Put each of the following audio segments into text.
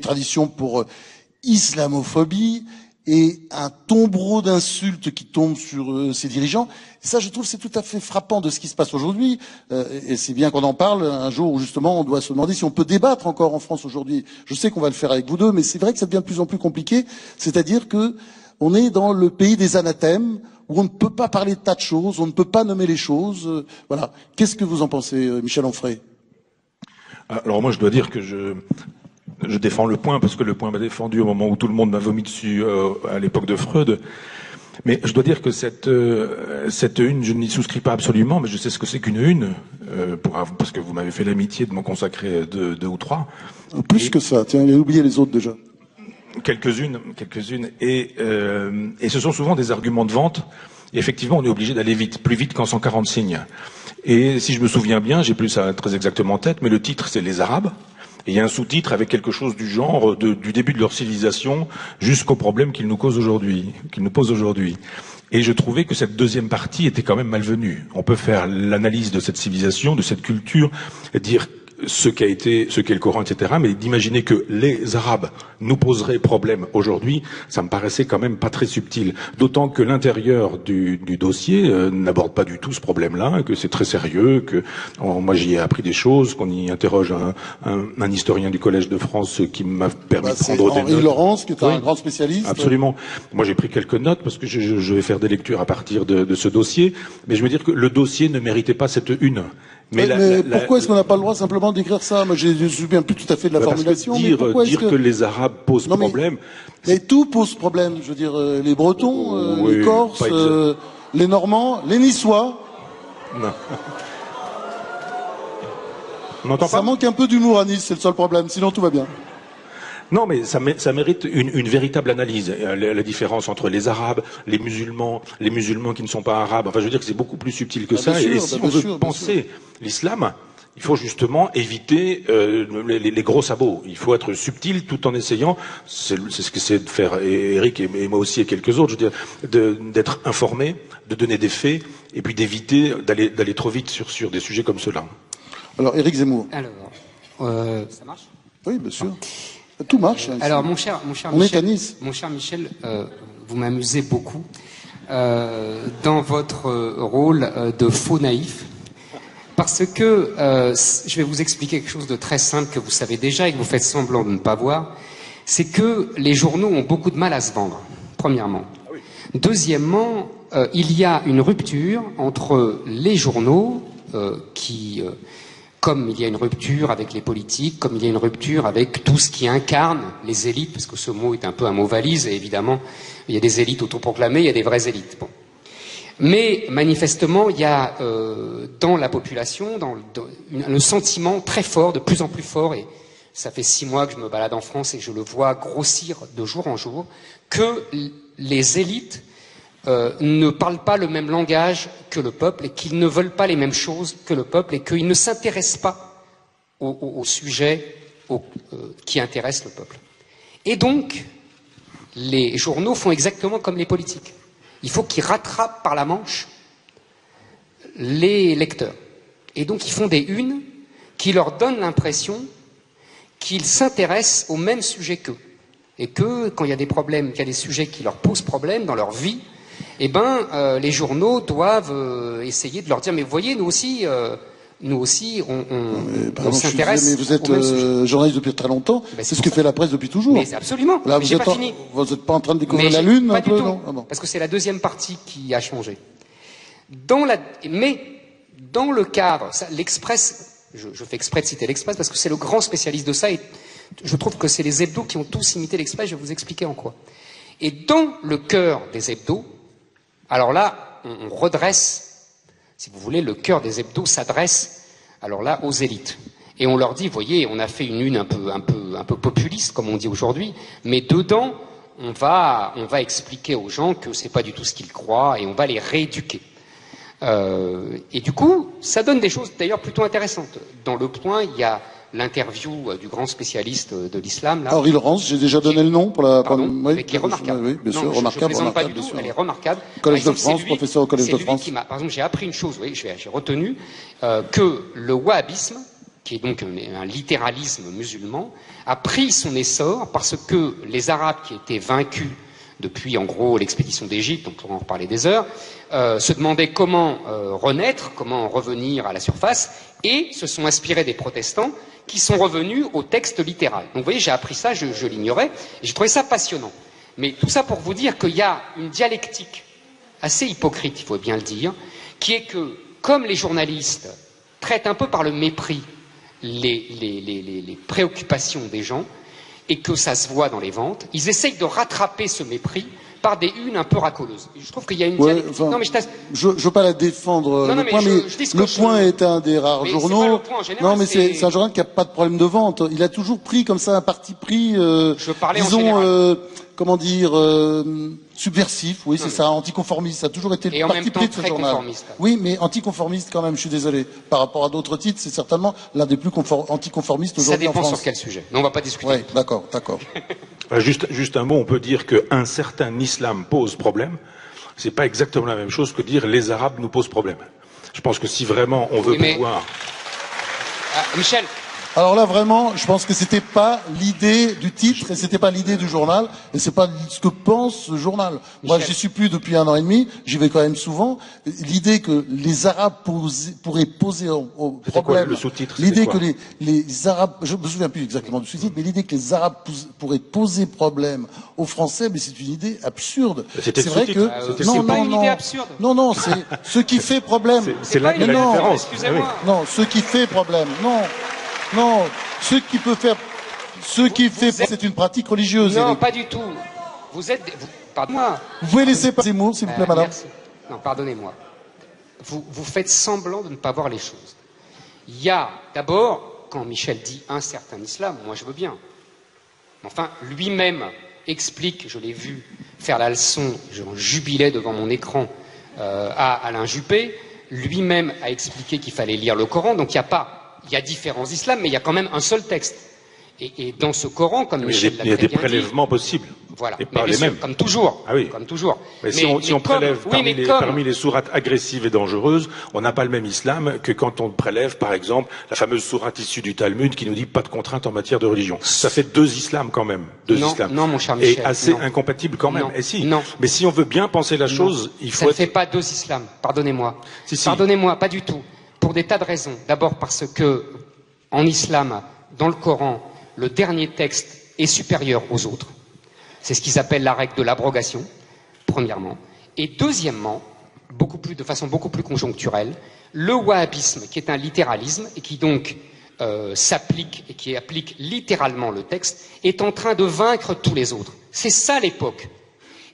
tradition pour islamophobie et un tombereau d'insultes qui tombe sur ces dirigeants. Et ça, je trouve, c'est tout à fait frappant de ce qui se passe aujourd'hui. Et c'est bien qu'on en parle un jour où, justement, on doit se demander si on peut débattre encore en France aujourd'hui. Je sais qu'on va le faire avec vous deux, mais c'est vrai que ça devient de plus en plus compliqué. C'est-à-dire que on est dans le pays des anathèmes, où on ne peut pas parler de tas de choses, on ne peut pas nommer les choses. Voilà. Qu'est-ce que vous en pensez, Michel Onfray? Alors moi, je dois dire que je défends le point parce que le point m'a défendu au moment où tout le monde m'a vomi dessus à l'époque de Freud. Mais je dois dire que cette une, je n'y souscris pas absolument, mais je sais ce que c'est qu'une une, parce que vous m'avez fait l'amitié de m'en consacrer deux ou trois. Plus que ça, tiens, il a oublié les autres déjà. Quelques-unes, et ce sont souvent des arguments de vente. Et effectivement, on est obligé d'aller vite, plus vite qu'en 140 signes. Et si je me souviens bien, j'ai plus ça très exactement en tête, mais le titre c'est Les Arabes. Et il y a un sous-titre avec quelque chose du genre du début de leur civilisation jusqu'aux problèmes qu'ils nous posent aujourd'hui. Et je trouvais que cette deuxième partie était quand même malvenue. On peut faire l'analyse de cette civilisation, de cette culture, et dire ce qu'est le Coran, etc. Mais d'imaginer que les Arabes nous poseraient problème aujourd'hui, ça me paraissait quand même pas très subtil. D'autant que l'intérieur du dossier n'aborde pas du tout ce problème-là, que c'est très sérieux, que moi j'y ai appris des choses, qu'on y interroge un historien du Collège de France qui m'a permis de prendre des notes. Henri Laurence, qui est un grand spécialiste. Absolument. Moi j'ai pris quelques notes parce que je vais faire des lectures à partir de ce dossier, mais je veux dire que le dossier ne méritait pas cette une. Mais pourquoi est-ce qu'on n'a pas le droit simplement d'écrire ça? Moi, je ne me souviens plus tout à fait de la formulation. Dire que les Arabes posent problème. Mais tout pose problème. Je veux dire, les Bretons, oui, les Corses, les Normands, les Niçois. Non. On n'entend pas. Ça manque un peu d'humour à Nice, c'est le seul problème. Sinon, tout va bien. Non, mais ça mérite une véritable analyse. La différence entre les Arabes, les musulmans qui ne sont pas arabes. Enfin, je veux dire que c'est beaucoup plus subtil que ça. Et si on veut penser l'islam, il faut justement éviter les gros sabots. Il faut être subtil tout en essayant. C'est ce qu'essaie de faire Eric et moi aussi et quelques autres. Je veux dire, d'être informé, de donner des faits, et puis d'éviter d'aller trop vite sur des sujets comme ceux-là. Alors, Éric Zemmour. Alors, ça marche? Oui, bien sûr. Tout marche. Hein, alors, mon cher on Michel, est à Nice. Mon cher Michel, vous m'amusez beaucoup dans votre rôle de faux naïf, parce que je vais vous expliquer quelque chose de très simple que vous savez déjà et que vous faites semblant de ne pas voir. C'est que les journaux ont beaucoup de mal à se vendre, premièrement. Deuxièmement, il y a une rupture entre les journaux comme il y a une rupture avec les politiques, comme il y a une rupture avec tout ce qui incarne les élites, parce que ce mot est un peu un mot valise, et évidemment, il y a des élites autoproclamées, il y a des vraies élites. Bon. Mais manifestement, il y a dans la population le sentiment très fort, de plus en plus fort, et ça fait 6 mois que je me balade en France et je le vois grossir de jour en jour, que les élites ne parlent pas le même langage que le peuple et qu'ils ne veulent pas les mêmes choses que le peuple et qu'ils ne s'intéressent pas aux sujets qui intéressent le peuple. Et donc, les journaux font exactement comme les politiques. Il faut qu'ils rattrapent par la manche les lecteurs. Et donc, ils font des unes qui leur donnent l'impression qu'ils s'intéressent aux mêmes sujets qu'eux. Et que, quand il y a des problèmes, qu'il y a des sujets qui leur posent problème dans leur vie, eh ben, les journaux doivent essayer de leur dire, mais vous voyez, nous aussi, on s'intéresse. Mais vous êtes journaliste depuis très longtemps. Ben, c'est ce que fait la presse depuis toujours. Mais absolument. Là, mais j'ai pas fini. Vous n'êtes pas en train de découvrir la Lune un peu, non? Ah bon. Parce que c'est la deuxième partie qui a changé. Mais dans le cadre, l'Express, je fais exprès de citer l'Express parce que c'est le grand spécialiste de ça et je trouve que c'est les hebdos qui ont tous imité l'Express. Je vais vous expliquer en quoi. Et dans le cœur des hebdos, alors là, on redresse, si vous voulez, le cœur des hebdos s'adresse, alors là, aux élites. Et on leur dit, voyez, on a fait une un peu populiste, comme on dit aujourd'hui, mais dedans, on va expliquer aux gens que c'est pas du tout ce qu'ils croient et on va les rééduquer. Et du coup, ça donne des choses d'ailleurs plutôt intéressantes. Dans Le Point, il y a l'interview du grand spécialiste de l'islam. Henri Laurence, j'ai déjà donné le nom pour la... Oui, qui est remarquable. Oui, bien sûr, remarquable. Je pas du tout, elle est remarquable. Collège de France, professeur au Collège de France. Par exemple, j'ai appris une chose, oui, j'ai retenu que le wahhabisme qui est donc un littéralisme musulman, a pris son essor parce que les Arabes qui étaient vaincus depuis en gros l'expédition d'Égypte, on pourra en reparler des heures, se demandaient comment renaître, comment revenir à la surface, et se sont inspirés des protestants qui sont revenus au texte littéral. Donc vous voyez, j'ai appris ça, je l'ignorais, et j'ai trouvé ça passionnant. Mais tout ça pour vous dire qu'il y a une dialectique assez hypocrite, il faut bien le dire, qui est que, comme les journalistes traitent un peu par le mépris les préoccupations des gens, et que ça se voit dans les ventes, ils essayent de rattraper ce mépris par des unes un peu racoleuses. Je trouve qu'il y a une dialectique. Enfin, non, mais je veux pas la défendre, non, le point, mais le point est un des rares journaux. Pas le point en général, non, mais c'est un journal qui n'a pas de problème de vente. Il a toujours pris comme ça un parti pris, je parlais disons, comment dire, subversif, oui, c'est ça, anticonformiste. Ça a toujours été le parti pris de ce journal. Oui, mais anticonformiste quand même, je suis désolé. Par rapport à d'autres titres, c'est certainement l'un des plus anticonformistes aujourd'hui en France. Ça dépend sur quel sujet. Non, on va pas discuter. Oui, d'accord, d'accord. Juste un mot, on peut dire qu'un certain islam pose problème. C'est pas exactement la même chose que dire les Arabes nous posent problème. Je pense que si vraiment on veut pouvoir... Michel. Alors là, vraiment, je pense que c'était pas l'idée du titre et c'était pas l'idée du journal et c'est pas ce que pense ce journal. Moi, j'y suis plus depuis 1 an et demi, j'y vais quand même souvent. L'idée que les Arabes pourraient poser au problème. Le sous-titre, l'idée que les Arabes, je me souviens plus exactement du sous-titre, mais l'idée que les Arabes pourraient poser problème aux Français, mais c'est une idée absurde. C'est vrai que c'est pas une idée absurde. Non, c'est ce qui fait problème. C'est là la différence. Excusez-moi. Non, ce qui fait problème. Non, ce qui fait, c'est une pratique religieuse. Non, Eric. pas du tout. Pardonnez-moi. Vous pouvez laisser passer ces mots, s'il vous plaît, madame. Merci. Non, pardonnez-moi. Vous faites semblant de ne pas voir les choses. Il y a, d'abord, quand Michel dit un certain islam, moi je veux bien. Enfin, lui-même explique, je l'ai vu faire la leçon, j'en jubilais devant mon écran, à Alain Juppé, lui-même a expliqué qu'il fallait lire le Coran, donc il y a différents islams, mais il y a quand même un seul texte. Et dans ce Coran, comme Michel l'a très bien dit... Il y a des prélèvements possibles. Voilà, et pas les mêmes. Comme toujours. Ah oui. Comme toujours. Mais si on prélève parmi les sourates agressives et dangereuses, on n'a pas le même islam que quand on prélève, par exemple, la fameuse sourate issue du Talmud qui nous dit pas de contraintes en matière de religion. Ça fait 2 islams quand même. Non, mon cher Michel. Et assez incompatibles quand même. Non, et si. Non. Mais si on veut bien penser la chose, il faut... Ça ne fait pas 2 islams. Pardonnez-moi. Si. Pardonnez-moi, pas du tout. Pour des tas de raisons. D'abord parce que, en islam, dans le Coran, le dernier texte est supérieur aux autres. C'est ce qu'ils appellent la règle de l'abrogation, premièrement. Et deuxièmement, de façon beaucoup plus conjoncturelle, le wahhabisme, qui est un littéralisme et qui donc s'applique et qui applique littéralement le texte, est en train de vaincre tous les autres. C'est ça l'époque.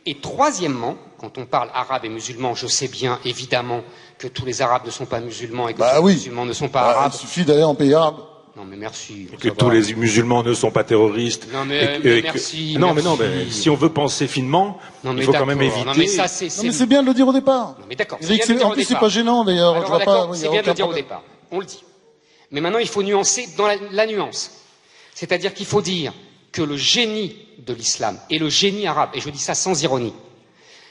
Et troisièmement, quand on parle arabe et musulman, je sais bien évidemment que tous les arabes ne sont pas musulmans et que tous les musulmans ne sont pas arabes. Il suffit d'aller en pays arabe. Non mais merci. Que tous les musulmans ne sont pas terroristes. Non mais merci. Non mais si on veut penser finement, il faut quand même éviter. Non mais c'est bien de le dire au départ. Non mais d'accord. En plus c'est pas gênant d'ailleurs. C'est bien de le dire au départ. On le dit. Mais maintenant il faut nuancer dans la nuance. C'est-à-dire qu'il faut dire que le génie de l'islam et le génie arabe, et je dis ça sans ironie,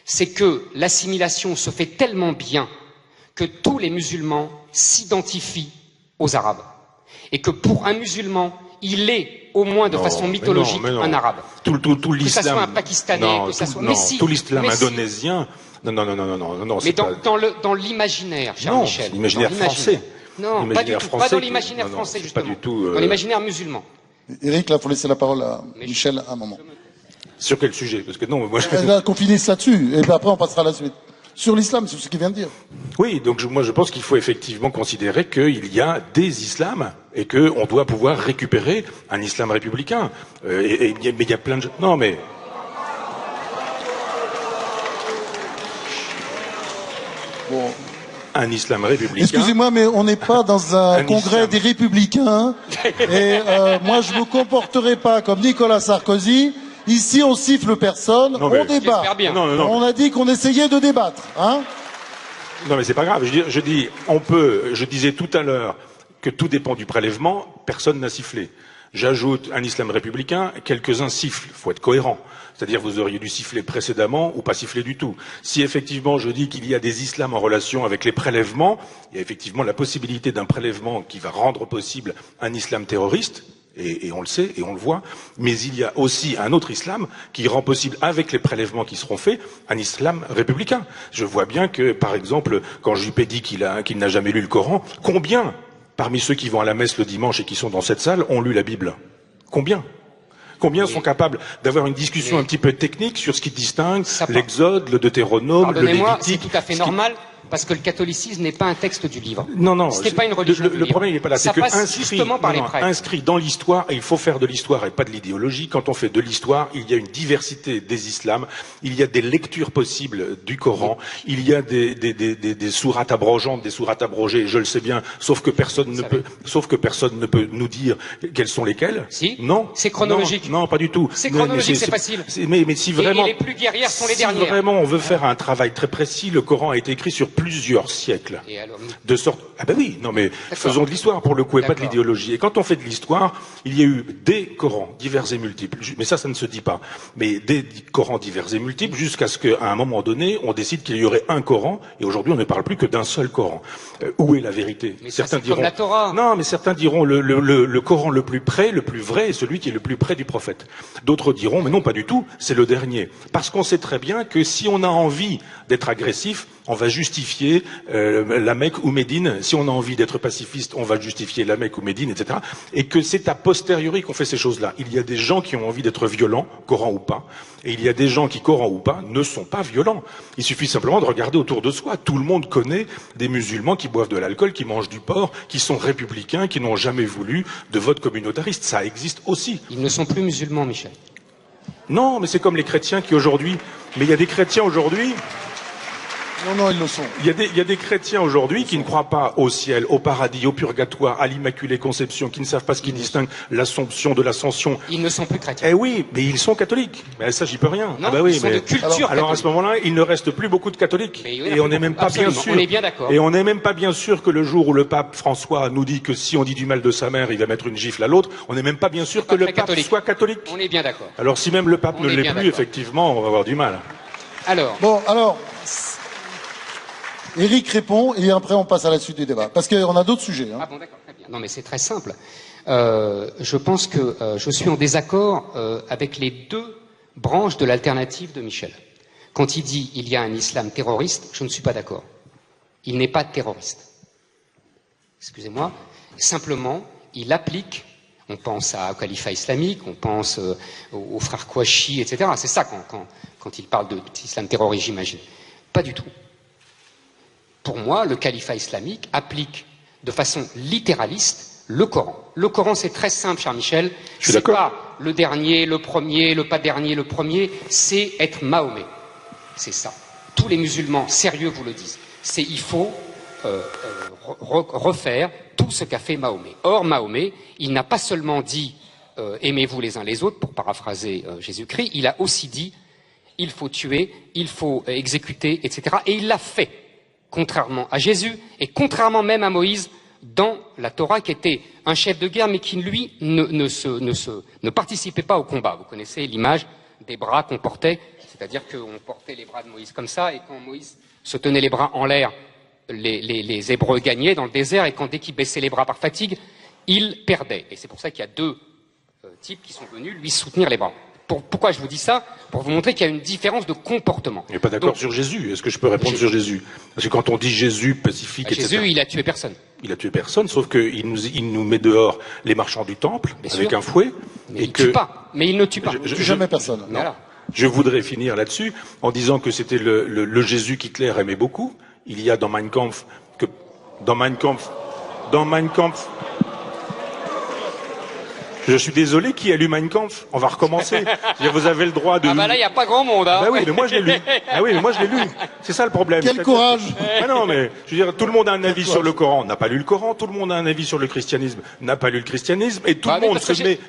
c'est que l'assimilation se fait tellement bien que tous les musulmans s'identifient aux arabes. Et que pour un musulman, il est au moins de façon mythologique un arabe. Tout l'islam. Que ça soit un pakistanais, que ça soit. Non, tout l'islam indonésien. Non. Mais dans l'imaginaire, cher Michel. L'imaginaire français. Non, pas du tout. Pas dans l'imaginaire français, justement. Pas du tout. Dans l'imaginaire musulman. Eric, là, il faut laisser la parole à Michel un moment. Sur quel sujet? Parce que non, moi qu'on finisse là-dessus, et puis après on passera à la suite. Sur l'islam, c'est ce qu'il vient de dire. Oui, donc moi je pense qu'il faut effectivement considérer qu'il y a des islams et qu'on doit pouvoir récupérer un islam républicain. Mais il y a plein de... Non mais... Bon. Un islam républicain... Excusez-moi, mais on n'est pas dans un congrès des républicains. Et moi je ne me comporterai pas comme Nicolas Sarkozy. Ici, on siffle personne, on débat. Non. On a dit qu'on essayait de débattre, hein. Non, mais c'est pas grave. Je dis, je disais tout à l'heure que tout dépend du prélèvement. Personne n'a sifflé. J'ajoute un islam républicain, quelques-uns sifflent, faut être cohérent. C'est-à-dire vous auriez dû siffler précédemment ou pas siffler du tout. Si effectivement je dis qu'il y a des islams en relation avec les prélèvements, il y a effectivement la possibilité d'un prélèvement qui va rendre possible un islam terroriste, et on le sait et on le voit, mais il y a aussi un autre islam qui rend possible, avec les prélèvements qui seront faits, un islam républicain. Je vois bien que, par exemple, quand Juppé dit qu'il n'a jamais lu le Coran, combien, parmi ceux qui vont à la messe le dimanche et qui sont dans cette salle, ont lu la Bible? Combien sont capables d'avoir une discussion un petit peu technique sur ce qui distingue l'Exode, le Deutéronome, le Lévitique? C'est tout à fait normal. Parce que le catholicisme n'est pas un texte du livre. Non. Ce n'est pas une religion. Le problème, il n'est pas là. Ça passe justement par les prêtres. Inscrit dans l'histoire, et il faut faire de l'histoire et pas de l'idéologie. Quand on fait de l'histoire, il y a une diversité des islams, il y a des lectures possibles du Coran, il y a des sourates abrogeantes, des sourates abrogées, je le sais bien, sauf que personne ne peut nous dire quelles sont lesquelles. Si. Non. C'est chronologique. Non, pas du tout. C'est chronologique, c'est facile. Mais si vraiment. Et les plus guerrières sont les dernières. Si vraiment on veut faire un travail très précis, le Coran a été écrit sur plusieurs siècles. Et alors, de sorte. Ah ben oui, non mais faisons de l'histoire pour le coup et pas de l'idéologie. Et quand on fait de l'histoire, il y a eu des Corans divers et multiples. Mais ça ne se dit pas. Mais des Corans divers et multiples jusqu'à ce qu'à un moment donné, on décide qu'il y aurait un Coran. Et aujourd'hui, on ne parle plus que d'un seul Coran. Où est la vérité? Mais certains diront. Comme la Torah. Non, mais certains diront le Coran le plus près, le plus vrai, est celui qui est le plus près du prophète. D'autres diront, mais non, pas du tout. C'est le dernier. Parce qu'on sait très bien que si on a envie d'être agressif, on va justifier la Mecque ou Médine. Si on a envie d'être pacifiste, on va justifier la Mecque ou Médine, etc. Et que c'est a posteriori qu'on fait ces choses-là. Il y a des gens qui ont envie d'être violents, Coran ou pas, et il y a des gens qui, Coran ou pas, ne sont pas violents. Il suffit simplement de regarder autour de soi. Tout le monde connaît des musulmans qui boivent de l'alcool, qui mangent du porc, qui sont républicains, qui n'ont jamais voulu de vote communautariste. Ça existe aussi. Ils ne sont plus musulmans, Michel. Non, mais c'est comme les chrétiens qui aujourd'hui... Mais il y a des chrétiens aujourd'hui... Non, ils le sont. Il y a des chrétiens aujourd'hui qui ne croient pas au ciel, au paradis, au purgatoire, à l'Immaculée Conception, qui ne savent pas ce qui distingue l'Assomption de l'Ascension. Ils ne sont plus chrétiens. Eh oui, mais ils sont catholiques. Mais ça, j'y peux rien. Non, ah bah oui, ils sont de culture. Alors à ce moment-là, il ne reste plus beaucoup de catholiques. Et on n'est même pas bien sûr. On est bien d'accord. Et on n'est même pas bien sûr que le jour où le pape François nous dit que si on dit du mal de sa mère, il va mettre une gifle à l'autre, on n'est même pas bien sûr que le pape soit catholique. On est bien d'accord. Alors si même le pape ne l'est plus, effectivement, on va avoir du mal. Alors. Éric répond et après on passe à la suite du débat. Parce qu'on a d'autres sujets. Ah bon, d'accord, très bien. Non, mais c'est très simple. Je pense que je suis en désaccord avec les deux branches de l'alternative de Michel. Quand il dit il y a un islam terroriste, je ne suis pas d'accord. Il n'est pas terroriste. Excusez-moi. Simplement, il applique. On pense au califat islamique, on pense aux frères Kouachi, etc. C'est ça quand il parle d'islam terroriste, j'imagine. Pas du tout. Pour moi, le califat islamique applique de façon littéraliste le Coran. Le Coran, c'est très simple, cher Michel. C'est pas le dernier, le premier, le pas dernier, le premier. C'est être Mahomet. C'est ça. Tous les musulmans sérieux vous le disent. Il faut refaire tout ce qu'a fait Mahomet. Or, Mahomet, il n'a pas seulement dit aimez-vous les uns les autres, pour paraphraser Jésus-Christ, il a aussi dit il faut tuer, il faut exécuter, etc. Et il l'a fait. Contrairement à Jésus et contrairement même à Moïse dans la Torah, qui était un chef de guerre, mais qui, lui, ne participait pas au combat. Vous connaissez l'image des bras qu'on portait, c'est-à-dire qu'on portait les bras de Moïse comme ça, et quand Moïse se tenait les bras en l'air, les Hébreux gagnaient dans le désert, et dès qu'il baissait les bras par fatigue, ils perdaient. Et c'est pour ça qu'il y a deux types qui sont venus lui soutenir les bras. Pourquoi je vous dis ça? Pour vous montrer qu'il y a une différence de comportement. Il n'est pas d'accord sur Jésus. Est-ce que je peux répondre sur Jésus? Parce que quand on dit Jésus, pacifique, etc. Jésus, il a tué personne. Il a tué personne, sauf qu'il nous met dehors les marchands du temple, avec un fouet. Mais il tue pas. Mais il ne tue pas. Il ne tue jamais personne. Non. Je voudrais finir là-dessus en disant que c'était le Jésus qu'Hitler aimait beaucoup. Il y a dans Mein Kampf je suis désolé, qui a lu Mein Kampf? On va recommencer. Vous avez le droit de... Ah bah là, il n'y a pas grand monde, hein. Bah oui, mais moi je l'ai lu. Ah oui, mais moi je l'ai lu. C'est ça le problème. Quel courage! Ah non, mais, je veux dire, tout le monde a un avis sur le Coran, n'a pas lu le Coran. Tout le monde a un avis sur le christianisme, n'a pas lu le christianisme. Et tout le monde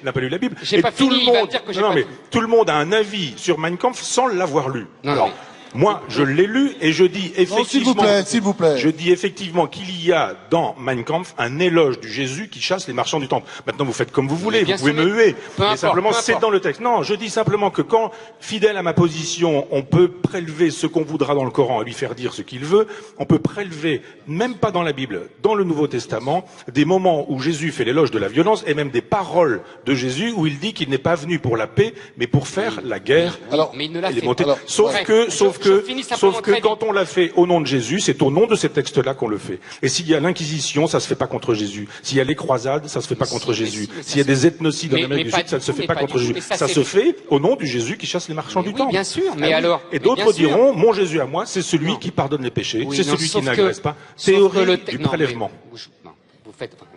n'a pas lu la Bible. J'ai pas fini, il va dire que j'ai pas fini. Tout le monde a un avis sur Mein Kampf sans l'avoir lu. Non, Moi, je l'ai lu et je dis effectivement... S'il vous plaît. Je dis effectivement qu'il y a dans Mein Kampf un éloge du Jésus qui chasse les marchands du temple. Maintenant, vous faites comme vous voulez, vous pouvez me huer. Mais simplement, c'est dans le texte. Non, je dis simplement que quand, fidèle à ma position, on peut prélever ce qu'on voudra dans le Coran et lui faire dire ce qu'il veut, on peut prélever, même pas dans la Bible, dans le Nouveau Testament, des moments où Jésus fait l'éloge de la violence et même des paroles de Jésus où il dit qu'il n'est pas venu pour la paix, mais pour faire la guerre. Alors, mais il ne l'a fait. Sauf que quand on l'a fait au nom de Jésus, c'est au nom de ces textes-là qu'on le fait. Et s'il y a l'Inquisition, ça se fait pas contre Jésus. S'il y a les croisades, ça se fait pas contre Jésus. S'il y a des ethnocides en Amérique du Sud, ça ne se fait pas contre Jésus. Ça se fait au nom du Jésus qui chasse les marchands du temple. Bien sûr, mais alors. Et d'autres diront, mon Jésus à moi, c'est celui qui pardonne les péchés, c'est celui qui n'agresse pas. Théorie du prélèvement.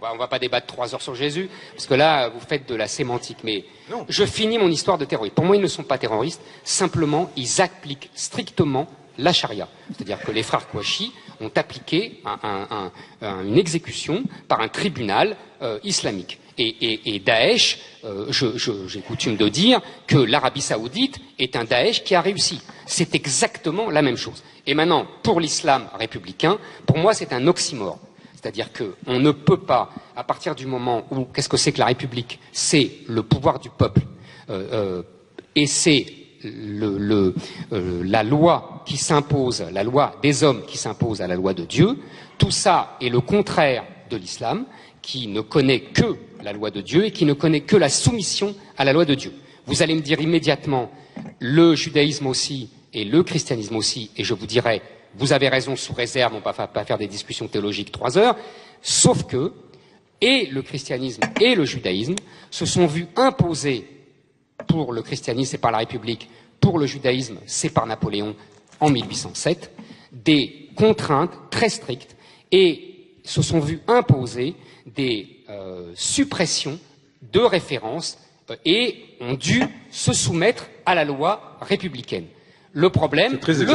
On va pas débattre 3 heures sur Jésus, parce que là, vous faites de la sémantique. Mais non. Je finis mon histoire de terroriste. Pour moi, ils ne sont pas terroristes. Simplement, ils appliquent strictement la charia. C'est-à-dire que les frères Kouachi ont appliqué une exécution par un tribunal islamique. Et Daesh, j'ai coutume de dire que l'Arabie Saoudite est un Daesh qui a réussi. C'est exactement la même chose. Et maintenant, pour l'islam républicain, pour moi, c'est un oxymore. C'est-à-dire qu'on ne peut pas, à partir du moment où, qu'est-ce que c'est que la République? C'est le pouvoir du peuple, et c'est la loi qui s'impose, la loi des hommes qui s'impose à la loi de Dieu. Tout ça est le contraire de l'islam, qui ne connaît que la loi de Dieu et qui ne connaît que la soumission à la loi de Dieu. Vous allez me dire immédiatement, le judaïsme aussi et le christianisme aussi, et je vous dirai, vous avez raison, sous réserve, on ne va pas faire des discussions théologiques 3 heures, sauf que, et le christianisme et le judaïsme se sont vus imposer, pour le christianisme c'est par la République, pour le judaïsme c'est par Napoléon en 1807, des contraintes très strictes, et se sont vus imposer des suppressions de références et ont dû se soumettre à la loi républicaine. Le problème, c'est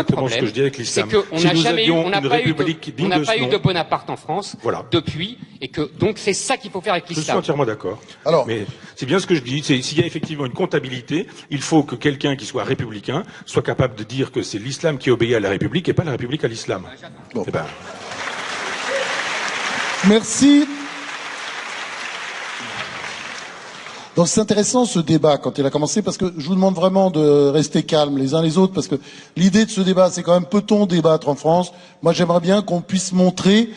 qu'on n'a jamais eu, on n'a pas eu de Bonaparte en France depuis, et que donc c'est ça qu'il faut faire avec l'islam. Je suis entièrement d'accord. Mais c'est bien ce que je dis. S'il y a effectivement une comptabilité, il faut que quelqu'un qui soit républicain soit capable de dire que c'est l'islam qui obéit à la République et pas la République à l'islam. Bon. Merci. Donc c'est intéressant ce débat quand il a commencé, parce que je vous demande vraiment de rester calmes les uns les autres, parce que l'idée de ce débat, c'est quand même peut-on débattre en France? Moi j'aimerais bien qu'on puisse montrer,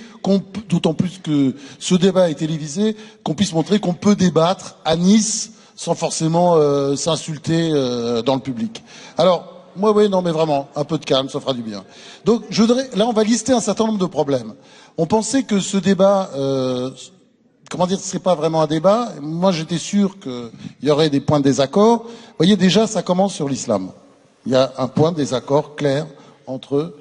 d'autant plus que ce débat est télévisé, qu'on puisse montrer qu'on peut débattre à Nice sans forcément s'insulter dans le public. Alors, moi oui, non mais vraiment, un peu de calme, ça fera du bien. Donc je voudrais, là on va lister un certain nombre de problèmes. On pensait que ce débat... comment dire, ce serait pas vraiment un débat. Moi, j'étais sûr qu'il y aurait des points de désaccord. Vous voyez, déjà, ça commence sur l'islam. Il y a un point de désaccord clair entre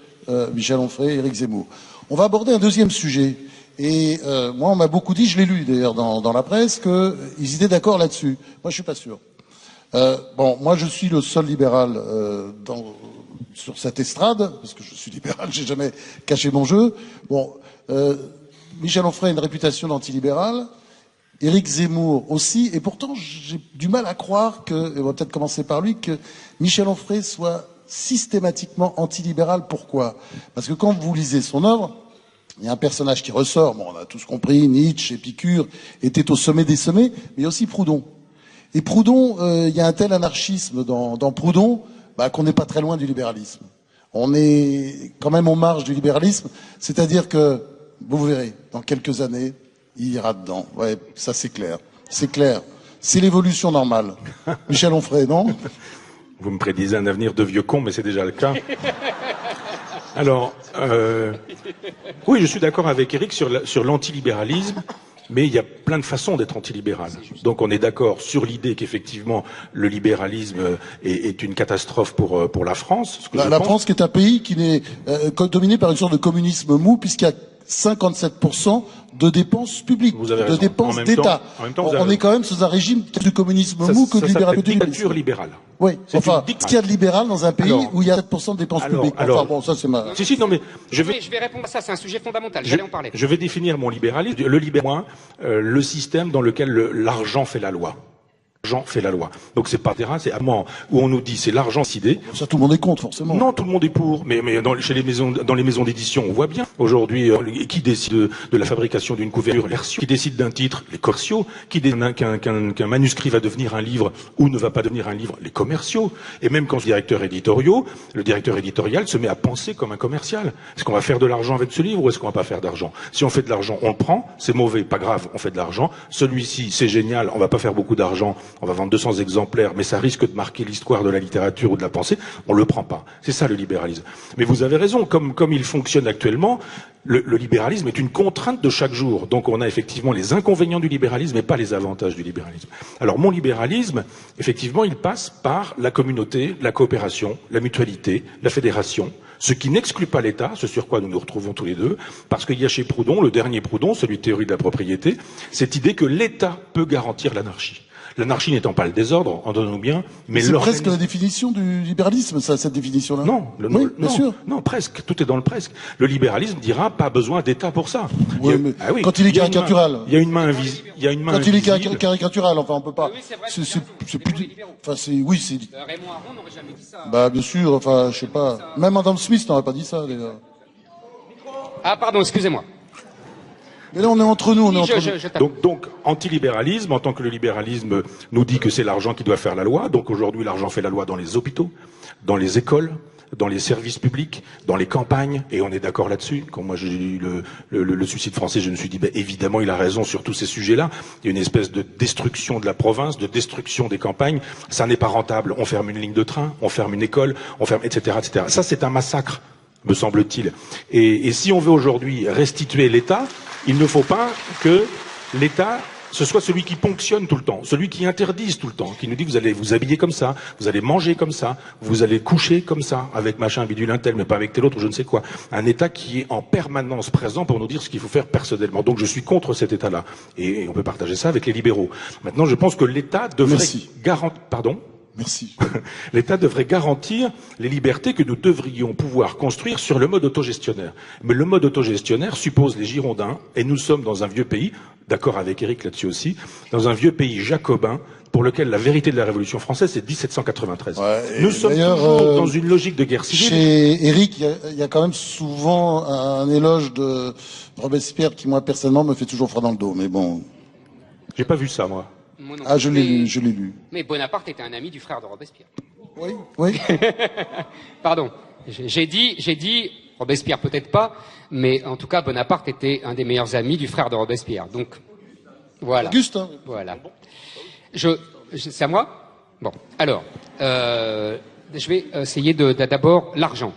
Michel Onfray et Éric Zemmour. On va aborder un deuxième sujet. Et moi, on m'a beaucoup dit, je l'ai lu d'ailleurs dans la presse, qu'ils étaient d'accord là-dessus. Moi, je suis pas sûr. Bon, moi, je suis le seul libéral sur cette estrade, parce que je suis libéral, j'ai jamais caché mon jeu. Bon. Michel Onfray a une réputation d'antilibéral, Éric Zemmour aussi, et pourtant j'ai du mal à croire que, et on va peut-être commencer par lui, que Michel Onfray soit systématiquement antilibéral. Pourquoi? Parce que quand vous lisez son œuvre, il y a un personnage qui ressort, bon, on a tous compris, Nietzsche, Épicure était au sommet des sommets, mais il y a aussi Proudhon. Et Proudhon, il y a un tel anarchisme dans Proudhon, qu'on n'est pas très loin du libéralisme. On est quand même en marge du libéralisme, c'est-à-dire que vous verrez, dans quelques années, il ira dedans. Ouais, ça c'est clair. C'est clair. C'est l'évolution normale. Michel Onfray, non? Vous me prédisez un avenir de vieux con, mais c'est déjà le cas. Alors, oui, je suis d'accord avec Éric sur l'antilibéralisme, mais il y a plein de façons d'être antilibéral. Donc on est d'accord sur l'idée qu'effectivement le libéralisme est une catastrophe pour la France. La France qui est un pays qui n'est dominé par une sorte de communisme mou, puisqu'il y a 57% de dépenses publiques, de dépenses d'État. On est quand même sous un régime du communisme mou que du libéralisme. Dictature libérale. Oui, enfin, ce qu'il y a de libéral dans un pays où il y a 7% de dépenses publiques. Enfin bon, ça c'est ma... Si, non mais je vais répondre à ça, c'est un sujet fondamental, j'allais en parler. Je vais définir mon libéralisme, le système dans lequel l'argent fait la loi. L'argent fait la loi. Donc c'est pas terrain, c'est à moi où on nous dit c'est l'argent décidé. Ça, tout le monde est contre, forcément. Non, tout le monde est pour. Mais chez les maisons, dans les maisons d'édition, on voit bien aujourd'hui qui décide de la fabrication d'une couverture, les commerciaux, qui décide d'un titre, les commerciaux, qui décide qu'un manuscrit va devenir un livre ou ne va pas devenir un livre, les commerciaux. Et même quand le directeur éditorial se met à penser comme un commercial. Est-ce qu'on va faire de l'argent avec ce livre ou est-ce qu'on va pas faire d'argent? Si on fait de l'argent, on le prend. C'est mauvais, pas grave, on fait de l'argent. Celui-ci, c'est génial, on va pas faire beaucoup d'argent. On va vendre 200 exemplaires, mais ça risque de marquer l'histoire de la littérature ou de la pensée. On le prend pas. C'est ça le libéralisme. Mais vous avez raison, comme il fonctionne actuellement, le libéralisme est une contrainte de chaque jour. Donc on a effectivement les inconvénients du libéralisme et pas les avantages du libéralisme. Alors mon libéralisme, effectivement, il passe par la communauté, la coopération, la mutualité, la fédération, ce qui n'exclut pas l'État, ce sur quoi nous nous retrouvons tous les deux, parce qu'il y a chez Proudhon, le dernier Proudhon, celui de théorie de la propriété, cette idée que l'État peut garantir l'anarchie. L'anarchie n'étant pas le désordre, entendons-nous bien, mais c'est presque la définition du libéralisme, ça, cette définition-là. Non, oui, bien sûr. Non, presque. Tout est dans le presque. Le libéralisme dira pas besoin d'État pour ça. Oui, mais quand il est caricatural. Il y a une main invisible. Quand il est caricatural, enfin, on peut pas. Oui, c'est vrai, c'est plus. Enfin, oui, c'est. Raymond Aron n'aurait jamais dit ça. Bah, bien sûr. Enfin, je sais pas. Même Adam Smith n'aurait pas dit ça, d'ailleurs. Ah, pardon, excusez-moi. Mais là, on est entre nous, Donc, antilibéralisme, en tant que le libéralisme nous dit que c'est l'argent qui doit faire la loi. Donc aujourd'hui, l'argent fait la loi dans les hôpitaux, dans les écoles, dans les services publics, dans les campagnes, et on est d'accord là-dessus. Quand moi j'ai eu le suicide français, je me suis dit, ben, évidemment, il a raison sur tous ces sujets-là. Il y a une espèce de destruction de la province, de destruction des campagnes. Ça n'est pas rentable. On ferme une ligne de train, on ferme une école, on ferme, etc., etc. Ça, c'est un massacre, me semble-t-il. Et si on veut aujourd'hui restituer l'État, il ne faut pas que l'État, ce soit celui qui ponctionne tout le temps, celui qui interdise tout le temps, qui nous dit vous allez vous habiller comme ça, vous allez manger comme ça, vous allez coucher comme ça, avec machin bidule un tel, mais pas avec tel autre, ou je ne sais quoi. Un État qui est en permanence présent pour nous dire ce qu'il faut faire personnellement. Donc je suis contre cet État-là. Et on peut partager ça avec les libéraux. Maintenant, je pense que l'État devrait garantir... Pardon ? Merci. L'État devrait garantir les libertés que nous devrions pouvoir construire sur le mode autogestionnaire. Mais le mode autogestionnaire suppose les Girondins, et nous sommes dans un vieux pays, d'accord avec Éric là-dessus aussi, dans un vieux pays jacobin, pour lequel la vérité de la Révolution française, c'est 1793. Ouais, nous sommes toujours dans une logique de guerre civile. Chez Éric, il y a quand même souvent un éloge de Robespierre qui, moi, personnellement, me fait toujours froid dans le dos, mais bon. J'ai pas vu ça, moi. Ah, je l'ai lu. Mais Bonaparte était un ami du frère de Robespierre. Oui, oui. Pardon. J'ai dit, Robespierre peut-être pas, mais en tout cas, Bonaparte était un des meilleurs amis du frère de Robespierre. Donc, voilà. Auguste, hein. Voilà. C'est à moi? Bon. Alors, je vais essayer d'abord l'argent.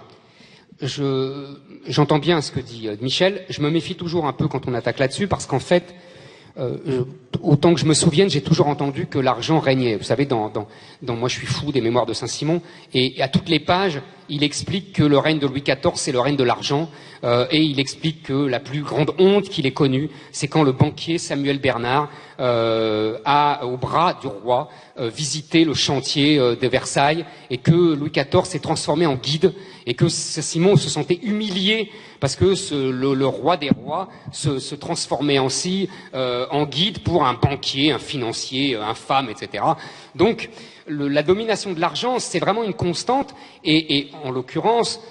J'entends bien ce que dit Michel. Je me méfie toujours un peu quand on attaque là-dessus, parce qu'en fait, autant que je me souvienne, j'ai toujours entendu que l'argent régnait. Vous savez, dans Moi je suis fou des Mémoires de Saint-Simon, et à toutes les pages, il explique que le règne de Louis XIV, c'est le règne de l'argent, et il explique que la plus grande honte qu'il ait connue, c'est quand le banquier Samuel Bernard a, au bras du roi, visité le chantier de Versailles, et que Louis XIV s'est transformé en guide, et que Simon se sentait humilié parce que le roi des rois se transformait ainsi en guide pour un banquier, un financier infâme, etc. Donc la domination de l'argent, c'est vraiment une constante, et en l'occurrence,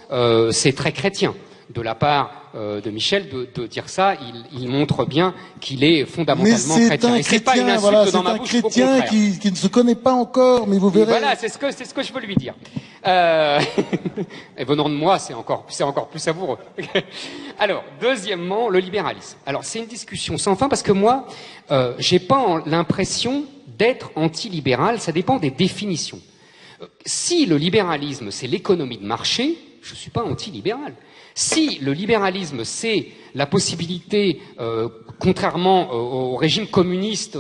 c'est très chrétien de la part de Michel de dire ça. Il montre bien qu'il est fondamentalement chrétien. Et c'est pas une insulte dans ma bouche, c'est un chrétien qui ne se connaît pas encore, mais vous verrez. Et voilà, c'est ce que je veux lui dire. Et venant de moi, c'est encore plus savoureux. Alors, deuxièmement, le libéralisme. Alors, c'est une discussion sans fin, parce que moi, j'ai pas l'impression d'être anti-libéral. Ça dépend des définitions. Si le libéralisme, c'est l'économie de marché, je suis pas anti-libéral. Si le libéralisme, c'est la possibilité, contrairement au régime communiste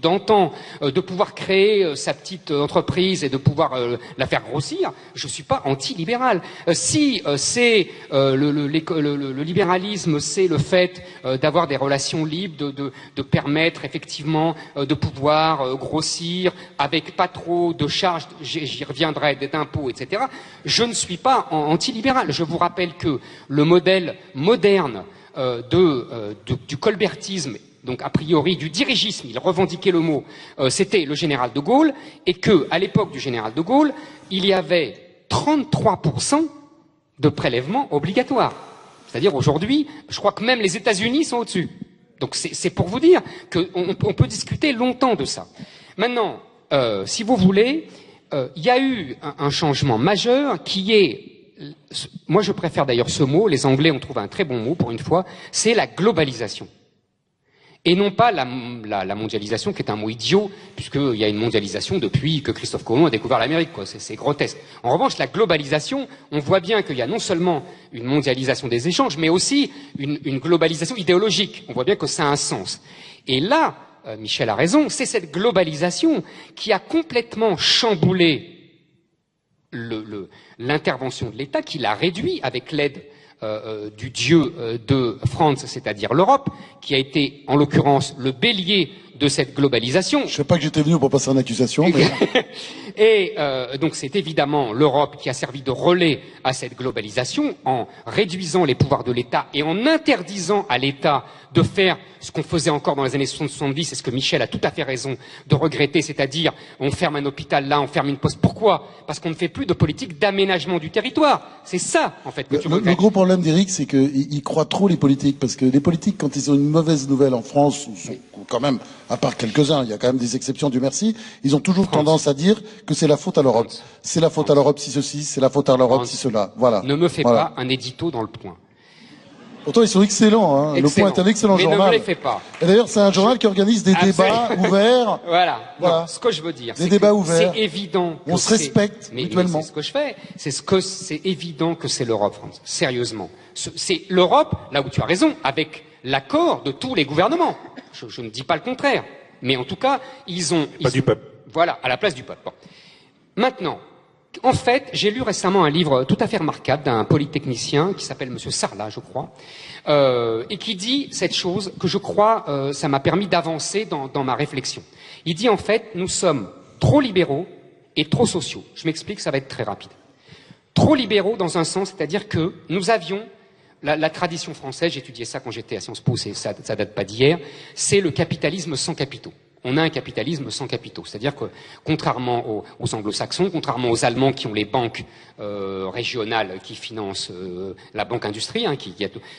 d'antan, de pouvoir créer sa petite entreprise et de pouvoir la faire grossir, je suis pas anti-libéral. Si c'est le libéralisme, c'est le fait d'avoir des relations libres, de permettre effectivement de pouvoir grossir avec pas trop de charges, j'y reviendrai, d'impôts, etc. Je ne suis pas anti-libéral. Je vous rappelle que le modèle moderne du colbertisme donc a priori du dirigisme, il revendiquait le mot, c'était le général de Gaulle, et que, à l'époque du général de Gaulle, il y avait 33% de prélèvements obligatoires. C'est-à-dire aujourd'hui, je crois que même les États-Unis sont au-dessus. Donc c'est pour vous dire qu'on peut discuter longtemps de ça. Maintenant, si vous voulez, il y a eu un changement majeur qui est, moi je préfère d'ailleurs ce mot, les Anglais ont trouvé un très bon mot pour une fois, c'est la globalisation. Et non pas la mondialisation, qui est un mot idiot, puisqu'il y a une mondialisation depuis que Christophe Colomb a découvert l'Amérique, quoi. C'est grotesque. En revanche, la globalisation, on voit bien qu'il y a non seulement une mondialisation des échanges, mais aussi une globalisation idéologique. On voit bien que ça a un sens. Et là, Michel a raison, c'est cette globalisation qui a complètement chamboulé l'intervention de l'État, qui l'a réduit avec l'aide du dieu de France, c'est-à-dire l'Europe, qui a été, en l'occurrence, le bélier de cette globalisation. Je sais pas que j'étais venu pour passer en accusation, mais... Et donc c'est évidemment l'Europe qui a servi de relais à cette globalisation en réduisant les pouvoirs de l'État et en interdisant à l'État de faire ce qu'on faisait encore dans les années 70, et ce que Michel a tout à fait raison de regretter, c'est-à-dire on ferme un hôpital là, on ferme une poste. Pourquoi? Parce qu'on ne fait plus de politique d'aménagement du territoire. C'est ça, en fait, que tu regrettes. Le gros problème d'Éric, c'est qu'il croit trop les politiques, parce que les politiques, quand ils ont une mauvaise nouvelle en France, sont quand même, à part quelques-uns, il y a quand même des exceptions, Dieu merci, ils ont toujours tendance à dire que c'est la faute à l'Europe. C'est la faute à l'Europe si ceci, c'est la faute à l'Europe si cela. Voilà. Ne me fais pas un édito dans Le Point. Pourtant, ils sont excellents, hein. Excellent. Le Point est un excellent mais journal. Ne me les fais pas. Et d'ailleurs, c'est un journal qui organise des débats ouverts. Voilà. Voilà. Non, ce que je veux dire, des débats ouverts. C'est évident. On se respecte mutuellement. Mais c'est ce que je fais. C'est évident que c'est l'Europe, France. Sérieusement. C'est l'Europe, là où tu as raison, avec l'accord de tous les gouvernements. Je ne dis pas le contraire. Mais en tout cas, du peuple. Voilà, à la place du peuple. Bon. Maintenant, en fait, j'ai lu récemment un livre tout à fait remarquable d'un polytechnicien qui s'appelle Monsieur Sarlat, je crois, et qui dit cette chose que je crois, ça m'a permis d'avancer dans ma réflexion. Il dit en fait, nous sommes trop libéraux et trop sociaux. Je m'explique, ça va être très rapide. Trop libéraux dans un sens, c'est-à-dire que nous avions la tradition française, j'étudiais ça quand j'étais à Sciences Po, ça date pas d'hier, c'est le capitalisme sans capitaux. On a un capitalisme sans capitaux, c'est-à-dire que contrairement aux anglo-saxons, contrairement aux Allemands qui ont les banques régionales qui financent la banque industrie, hein,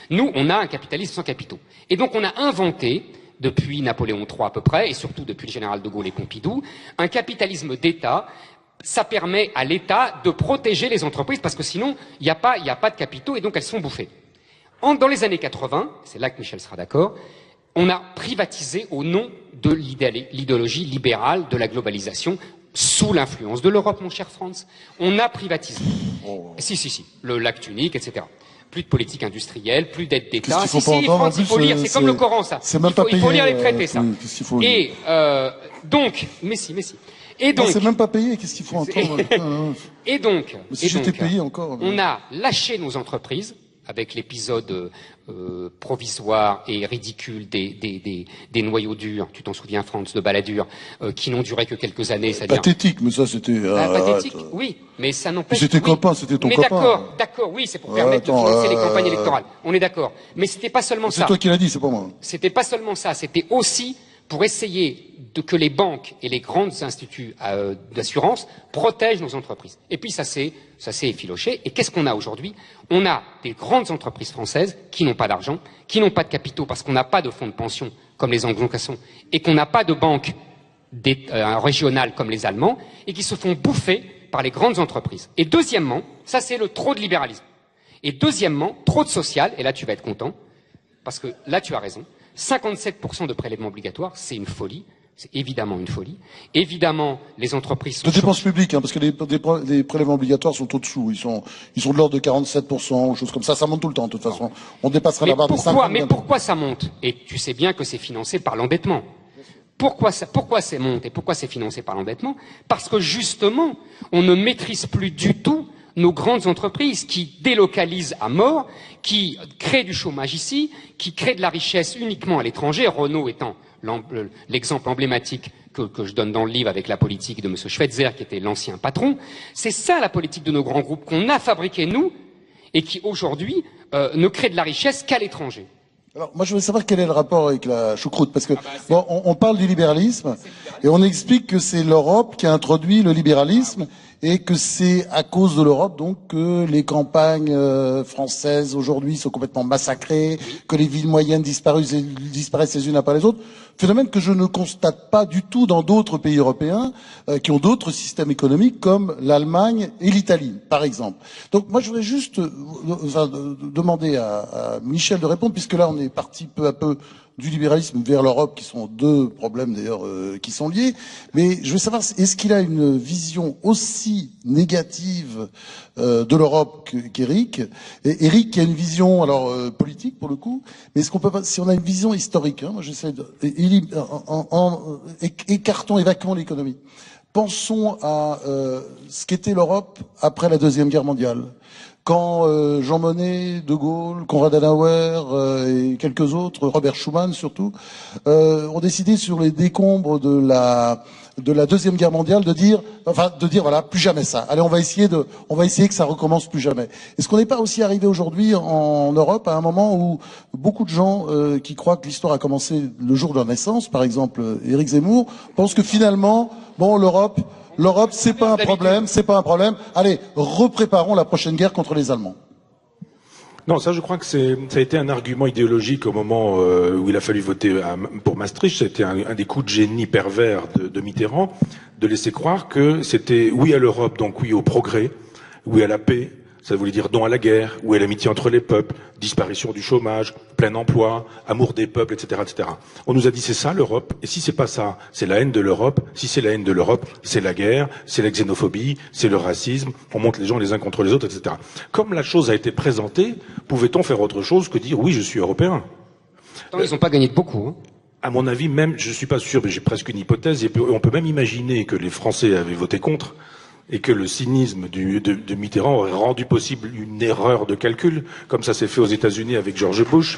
nous on a un capitalisme sans capitaux. Et donc on a inventé, depuis Napoléon III à peu près, et surtout depuis le général de Gaulle et Pompidou, un capitalisme d'État. Ça permet à l'État de protéger les entreprises parce que sinon il n'y a pas de capitaux et donc elles sont bouffées. Dans les années 80, c'est là que Michel sera d'accord, on a privatisé au nom de l'idéologie libérale de la globalisation, sous l'influence de l'Europe, mon cher Franz. On a privatisé. Si, le lac unique, etc. Plus de politique industrielle, plus d'aide d'État. Si, Franz, il faut lire, c'est comme le Coran, ça. Il faut lire les traités, ça. Et donc, mais si. Et donc, c'est même pas payé, qu'est-ce qu'il faut entendre? Et donc, j'étais payé encore. On a lâché nos entreprises, avec l'épisode provisoire et ridicule des noyaux durs, tu t'en souviens, Franz, de Balladur, qui n'ont duré que quelques années. Pathétique, mais ça c'était... pathétique, oui, mais ça n'empêche... C'était copain, c'était ton copain. D'accord, oui, c'est pour permettre de financer les campagnes électorales. On est d'accord. Mais c'était pas seulement ça. C'est toi qui l'as dit, c'est pas moi. C'était pas seulement ça, c'était aussi pour essayer que les banques et les grands instituts d'assurance protègent nos entreprises. Et puis ça s'est effiloché. Et qu'est-ce qu'on a aujourd'hui? On a des grandes entreprises françaises qui n'ont pas d'argent, qui n'ont pas de capitaux parce qu'on n'a pas de fonds de pension comme les anglo-saxons et qu'on n'a pas de banques régionales comme les Allemands et qui se font bouffer par les grandes entreprises. Et deuxièmement, ça c'est le trop de libéralisme. Et deuxièmement, trop de social, et là tu vas être content, parce que là tu as raison, 57% de prélèvements obligatoires, c'est une folie. C'est évidemment une folie. Évidemment, les entreprises sont... De dépenses publiques, hein, parce que les prélèvements obligatoires sont au-dessous. Ils sont de l'ordre de 47%, choses comme ça. Ça monte tout le temps, de toute façon. On dépassera la barre des 50%. Mais pourquoi ça monte? Et tu sais bien que c'est financé par l'endettement. Pourquoi ça monte et pourquoi c'est financé par l'endettement? Parce que justement, on ne maîtrise plus du tout nos grandes entreprises qui délocalisent à mort, qui créent du chômage ici, qui créent de la richesse uniquement à l'étranger, Renault étant l'exemple emblématique que je donne dans le livre avec la politique de M. Schweitzer, qui était l'ancien patron. C'est ça la politique de nos grands groupes qu'on a fabriqués nous et qui aujourd'hui ne crée de la richesse qu'à l'étranger. Alors, moi, je voudrais savoir quel est le rapport avec la choucroute, parce que bon, on parle du libéralisme et on explique que c'est l'Europe qui a introduit le libéralisme et que c'est à cause de l'Europe donc que les campagnes françaises aujourd'hui sont complètement massacrées, que les villes moyennes disparaissent les unes après les autres. Phénomène que je ne constate pas du tout dans d'autres pays européens qui ont d'autres systèmes économiques comme l'Allemagne et l'Italie, par exemple. Donc moi je voudrais juste demander à Michel de répondre, puisque là on est parti peu à peu du libéralisme vers l'Europe, qui sont deux problèmes d'ailleurs qui sont liés. Mais je veux savoir, est-ce qu'il a une vision aussi négative de l'Europe qu'Éric? Éric qui a une vision alors politique pour le coup, mais est-ce qu'on peut pas, si on a une vision historique, hein, moi j'essaie de, écartons, évacuons l'économie. Pensons à ce qu'était l'Europe après la Deuxième Guerre mondiale. Quand Jean Monnet, De Gaulle, Konrad Adenauer et quelques autres, Robert Schuman surtout, ont décidé sur les décombres de la Deuxième Guerre mondiale de dire voilà, plus jamais ça. Allez, on va essayer que ça recommence plus jamais. Est-ce qu'on n'est pas aussi arrivé aujourd'hui en Europe à un moment où beaucoup de gens qui croient que l'histoire a commencé le jour de leur naissance, par exemple Éric Zemmour, pensent que finalement, bon, l'Europe, c'est pas un problème. Allez, repréparons la prochaine guerre contre les Allemands. Non, ça, je crois que ça a été un argument idéologique au moment où il a fallu voter pour Maastricht. C'était un des coups de génie pervers de Mitterrand, de laisser croire que c'était oui à l'Europe, donc oui au progrès, oui à la paix. Ça voulait dire non à la guerre, oui à l'amitié entre les peuples, disparition du chômage, plein emploi, amour des peuples, etc., etc. On nous a dit c'est ça l'Europe, et si c'est pas ça, c'est la haine de l'Europe. Si c'est la haine de l'Europe, c'est la guerre, c'est la xénophobie, c'est le racisme. On monte les gens les uns contre les autres, etc. Comme la chose a été présentée, pouvait-on faire autre chose que dire oui, je suis européen? Attends, ils n'ont pas gagné de beaucoup. Hein. À mon avis, même, je suis pas sûr, mais j'ai presque une hypothèse. Et on peut même imaginer que les Français avaient voté contre, et que le cynisme de Mitterrand aurait rendu possible une erreur de calcul, comme ça s'est fait aux États-Unis avec George Bush,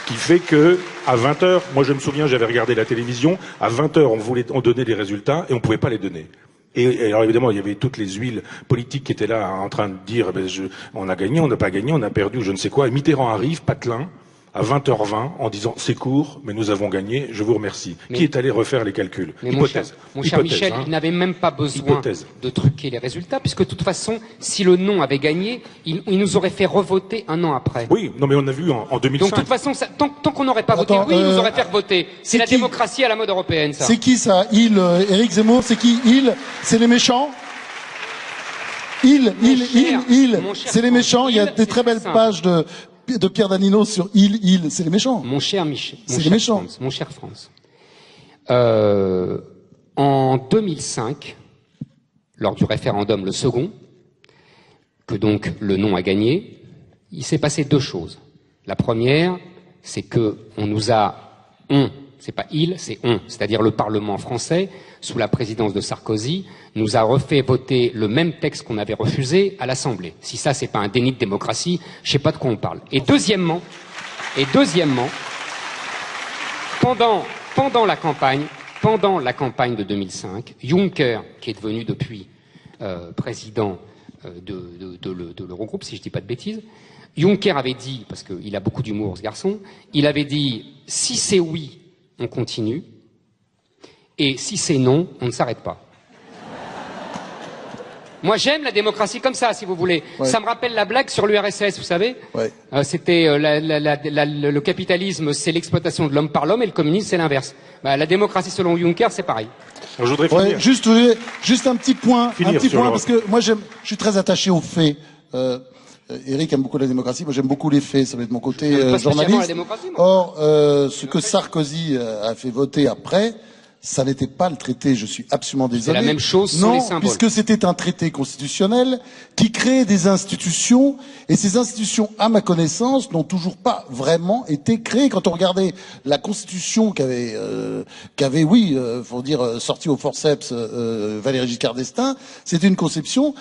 qui fait que à 20h, moi je me souviens, j'avais regardé la télévision, à 20h on donnait les résultats et on pouvait pas les donner. Et alors évidemment, il y avait toutes les huiles politiques qui étaient là en train de dire on a gagné, on n'a pas gagné, on a perdu, je ne sais quoi. Et Mitterrand arrive, patelin, à 20h20 en disant c'est court, mais nous avons gagné, je vous remercie. Qui est allé refaire les calculs? Hypothèse. Mon cher Michel, il n'avait même pas besoin de truquer les résultats, puisque de toute façon, si le non avait gagné, il nous aurait fait revoter un an après. Oui, non mais on a vu en 2005. Donc de toute façon, tant qu'on n'aurait pas voté oui, il nous aurait fait revoter. C'est la démocratie à la mode européenne, ça. C'est qui ça? Éric Zemmour, c'est qui? C'est les méchants? C'est les méchants. Il y a des très belles pages de Pierre Danino sur c'est les méchants. Mon cher Michel. C'est les méchants. Mon cher France. En 2005, lors du référendum, le second, que donc le non a gagné, il s'est passé deux choses. La première, c'est que c'est pas il, c'est on, c'est-à-dire le Parlement français, sous la présidence de Sarkozy, nous a refait voter le même texte qu'on avait refusé à l'Assemblée. Si ça, c'est pas un déni de démocratie, je sais pas de quoi on parle. Et deuxièmement, pendant la campagne de 2005, Juncker, qui est devenu depuis président de l'Eurogroupe, si je dis pas de bêtises, Juncker avait dit, parce qu'il a beaucoup d'humour ce garçon, il avait dit si c'est oui, on continue, et si c'est non, on ne s'arrête pas. Moi, j'aime la démocratie comme ça, si vous voulez. Ouais. Ça me rappelle la blague sur l'URSS, vous savez. Ouais. C'était le capitalisme, c'est l'exploitation de l'homme par l'homme, et le communisme, c'est l'inverse. La démocratie, selon Juncker, c'est pareil. Alors, je voudrais finir. Juste un petit point, parce que moi, je suis très attaché aux faits. Éric aime beaucoup la démocratie, moi j'aime beaucoup les faits, ça va être mon côté journaliste. Or, ce que Sarkozy a fait voter après, ça n'était pas le traité, je suis absolument désolé. C'est la même chose sur les symboles. Puisque c'était un traité constitutionnel qui créait des institutions, et ces institutions, à ma connaissance, n'ont toujours pas vraiment été créées. Quand on regardait la constitution qu'avait faut dire, sorti au forceps Valéry Giscard d'Estaing, c'était une constitution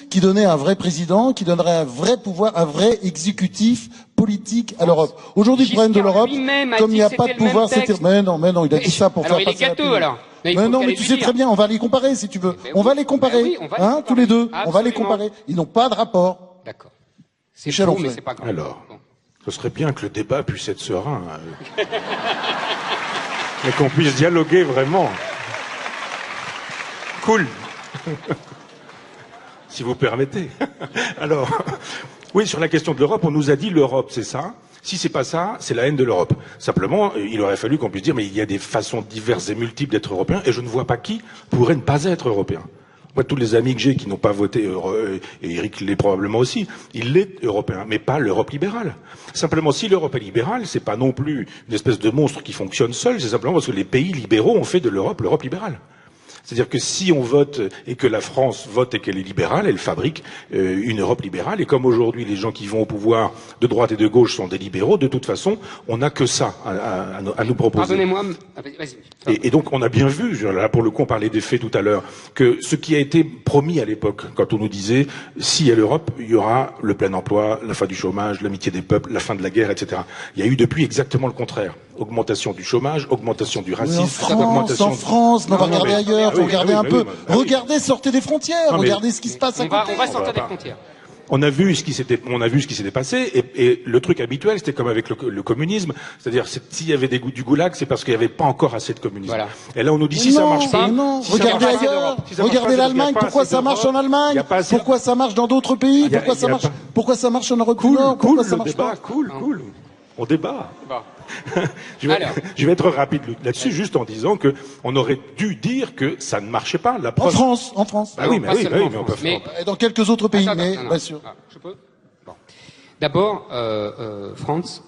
qui donnait un vrai président, qui donnerait un vrai pouvoir, un vrai exécutif politique à l'Europe. Aujourd'hui, le problème de l'Europe, comme il n'y a pas de pouvoir, mais non, il a dit ça pour faire passer la pilule. Mais non, mais tu sais très bien, on va les comparer si tu veux. On va les comparer, tous les deux. On va les comparer. Ils n'ont pas de rapport. D'accord. C'est faux, mais c'est pas grave. Alors, Ce serait bien que le débat puisse être serein. Et qu'on puisse dialoguer vraiment. Cool. Si vous permettez. Alors, oui, sur la question de l'Europe, on nous a dit l'Europe, c'est ça. Si c'est pas ça, c'est la haine de l'Europe. Simplement, il aurait fallu qu'on puisse dire, mais il y a des façons diverses et multiples d'être européen, et je ne vois pas qui pourrait ne pas être européen. Moi, tous les amis que j'ai qui n'ont pas voté, et Eric l'est probablement aussi, il est européen, mais pas l'Europe libérale. Simplement, si l'Europe est libérale, c'est pas non plus une espèce de monstre qui fonctionne seul, c'est simplement parce que les pays libéraux ont fait de l'Europe l'Europe libérale. C'est-à-dire que si on vote et que la France vote et qu'elle est libérale, elle fabrique une Europe libérale. Et comme aujourd'hui les gens qui vont au pouvoir de droite et de gauche sont des libéraux, de toute façon, on n'a que ça à nous proposer. Pardonnez-moi, vas-y. Et donc on a bien vu, là pour le coup on parlait des faits tout à l'heure, que ce qui a été promis à l'époque, quand on nous disait s'il y a l'Europe, il y aura le plein emploi, la fin du chômage, l'amitié des peuples, la fin de la guerre, etc. Il y a eu depuis exactement le contraire. Augmentation du chômage, augmentation du racisme, en France, on va regarder ailleurs, regardez un peu. Regardez, sortez des frontières, regardez ce qui se passe à côté. On va sortir des frontières. On a vu ce qui s'était passé, et le truc habituel, c'était comme avec le communisme, c'est-à-dire s'il y avait du goulag, c'est parce qu'il n'y avait pas encore assez de communisme. Voilà. Et là, on nous dit si ça marche pas, non, si regardez ça marche pas, ailleurs, si ça marche regardez pas, l'Allemagne, pourquoi ça marche en Allemagne, pourquoi ça marche dans d'autres pays, pourquoi ça marche en Europe du Nord, pourquoi ça marche pas. Cool. On débat. Bon. Je vais être rapide là-dessus, juste en disant que on aurait dû dire que ça ne marchait pas. La preuve... En France. Bah oui, mais on peut faire. Et dans quelques autres pays, Attends, mais non. pas sûr. Ah, je peux. Bon. D'abord, France,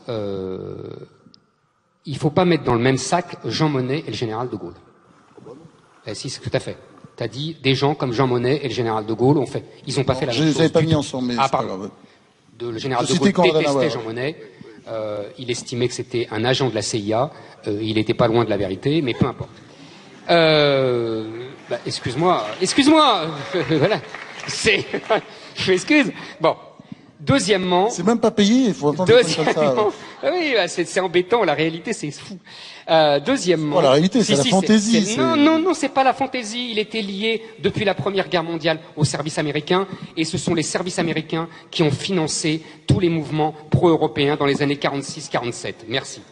il faut pas mettre dans le même sac Jean Monnet et le général de Gaulle. Si, c'est tout à fait. T'as dit des gens comme Jean Monnet et le général de Gaulle ils ont pas fait la même chose. Je les avais pas mis ensemble, mais c'est pas grave. Le général de Gaulle détestait Jean Monnet. Il estimait que c'était un agent de la CIA. Il n'était pas loin de la vérité, mais peu importe. Excuse-moi. Voilà. Je m'excuse. Bon. Deuxièmement. C'est même pas payé, il faut entendre des trucs comme ça. Oui, c'est embêtant. La réalité, c'est fou. Deuxièmement. Oh, la réalité, c'est la fantaisie. Non, c'est pas la fantaisie. Il était lié depuis la Première Guerre mondiale au service américain, et ce sont les services américains qui ont financé tous les mouvements pro-européens dans les années 46-47. Merci.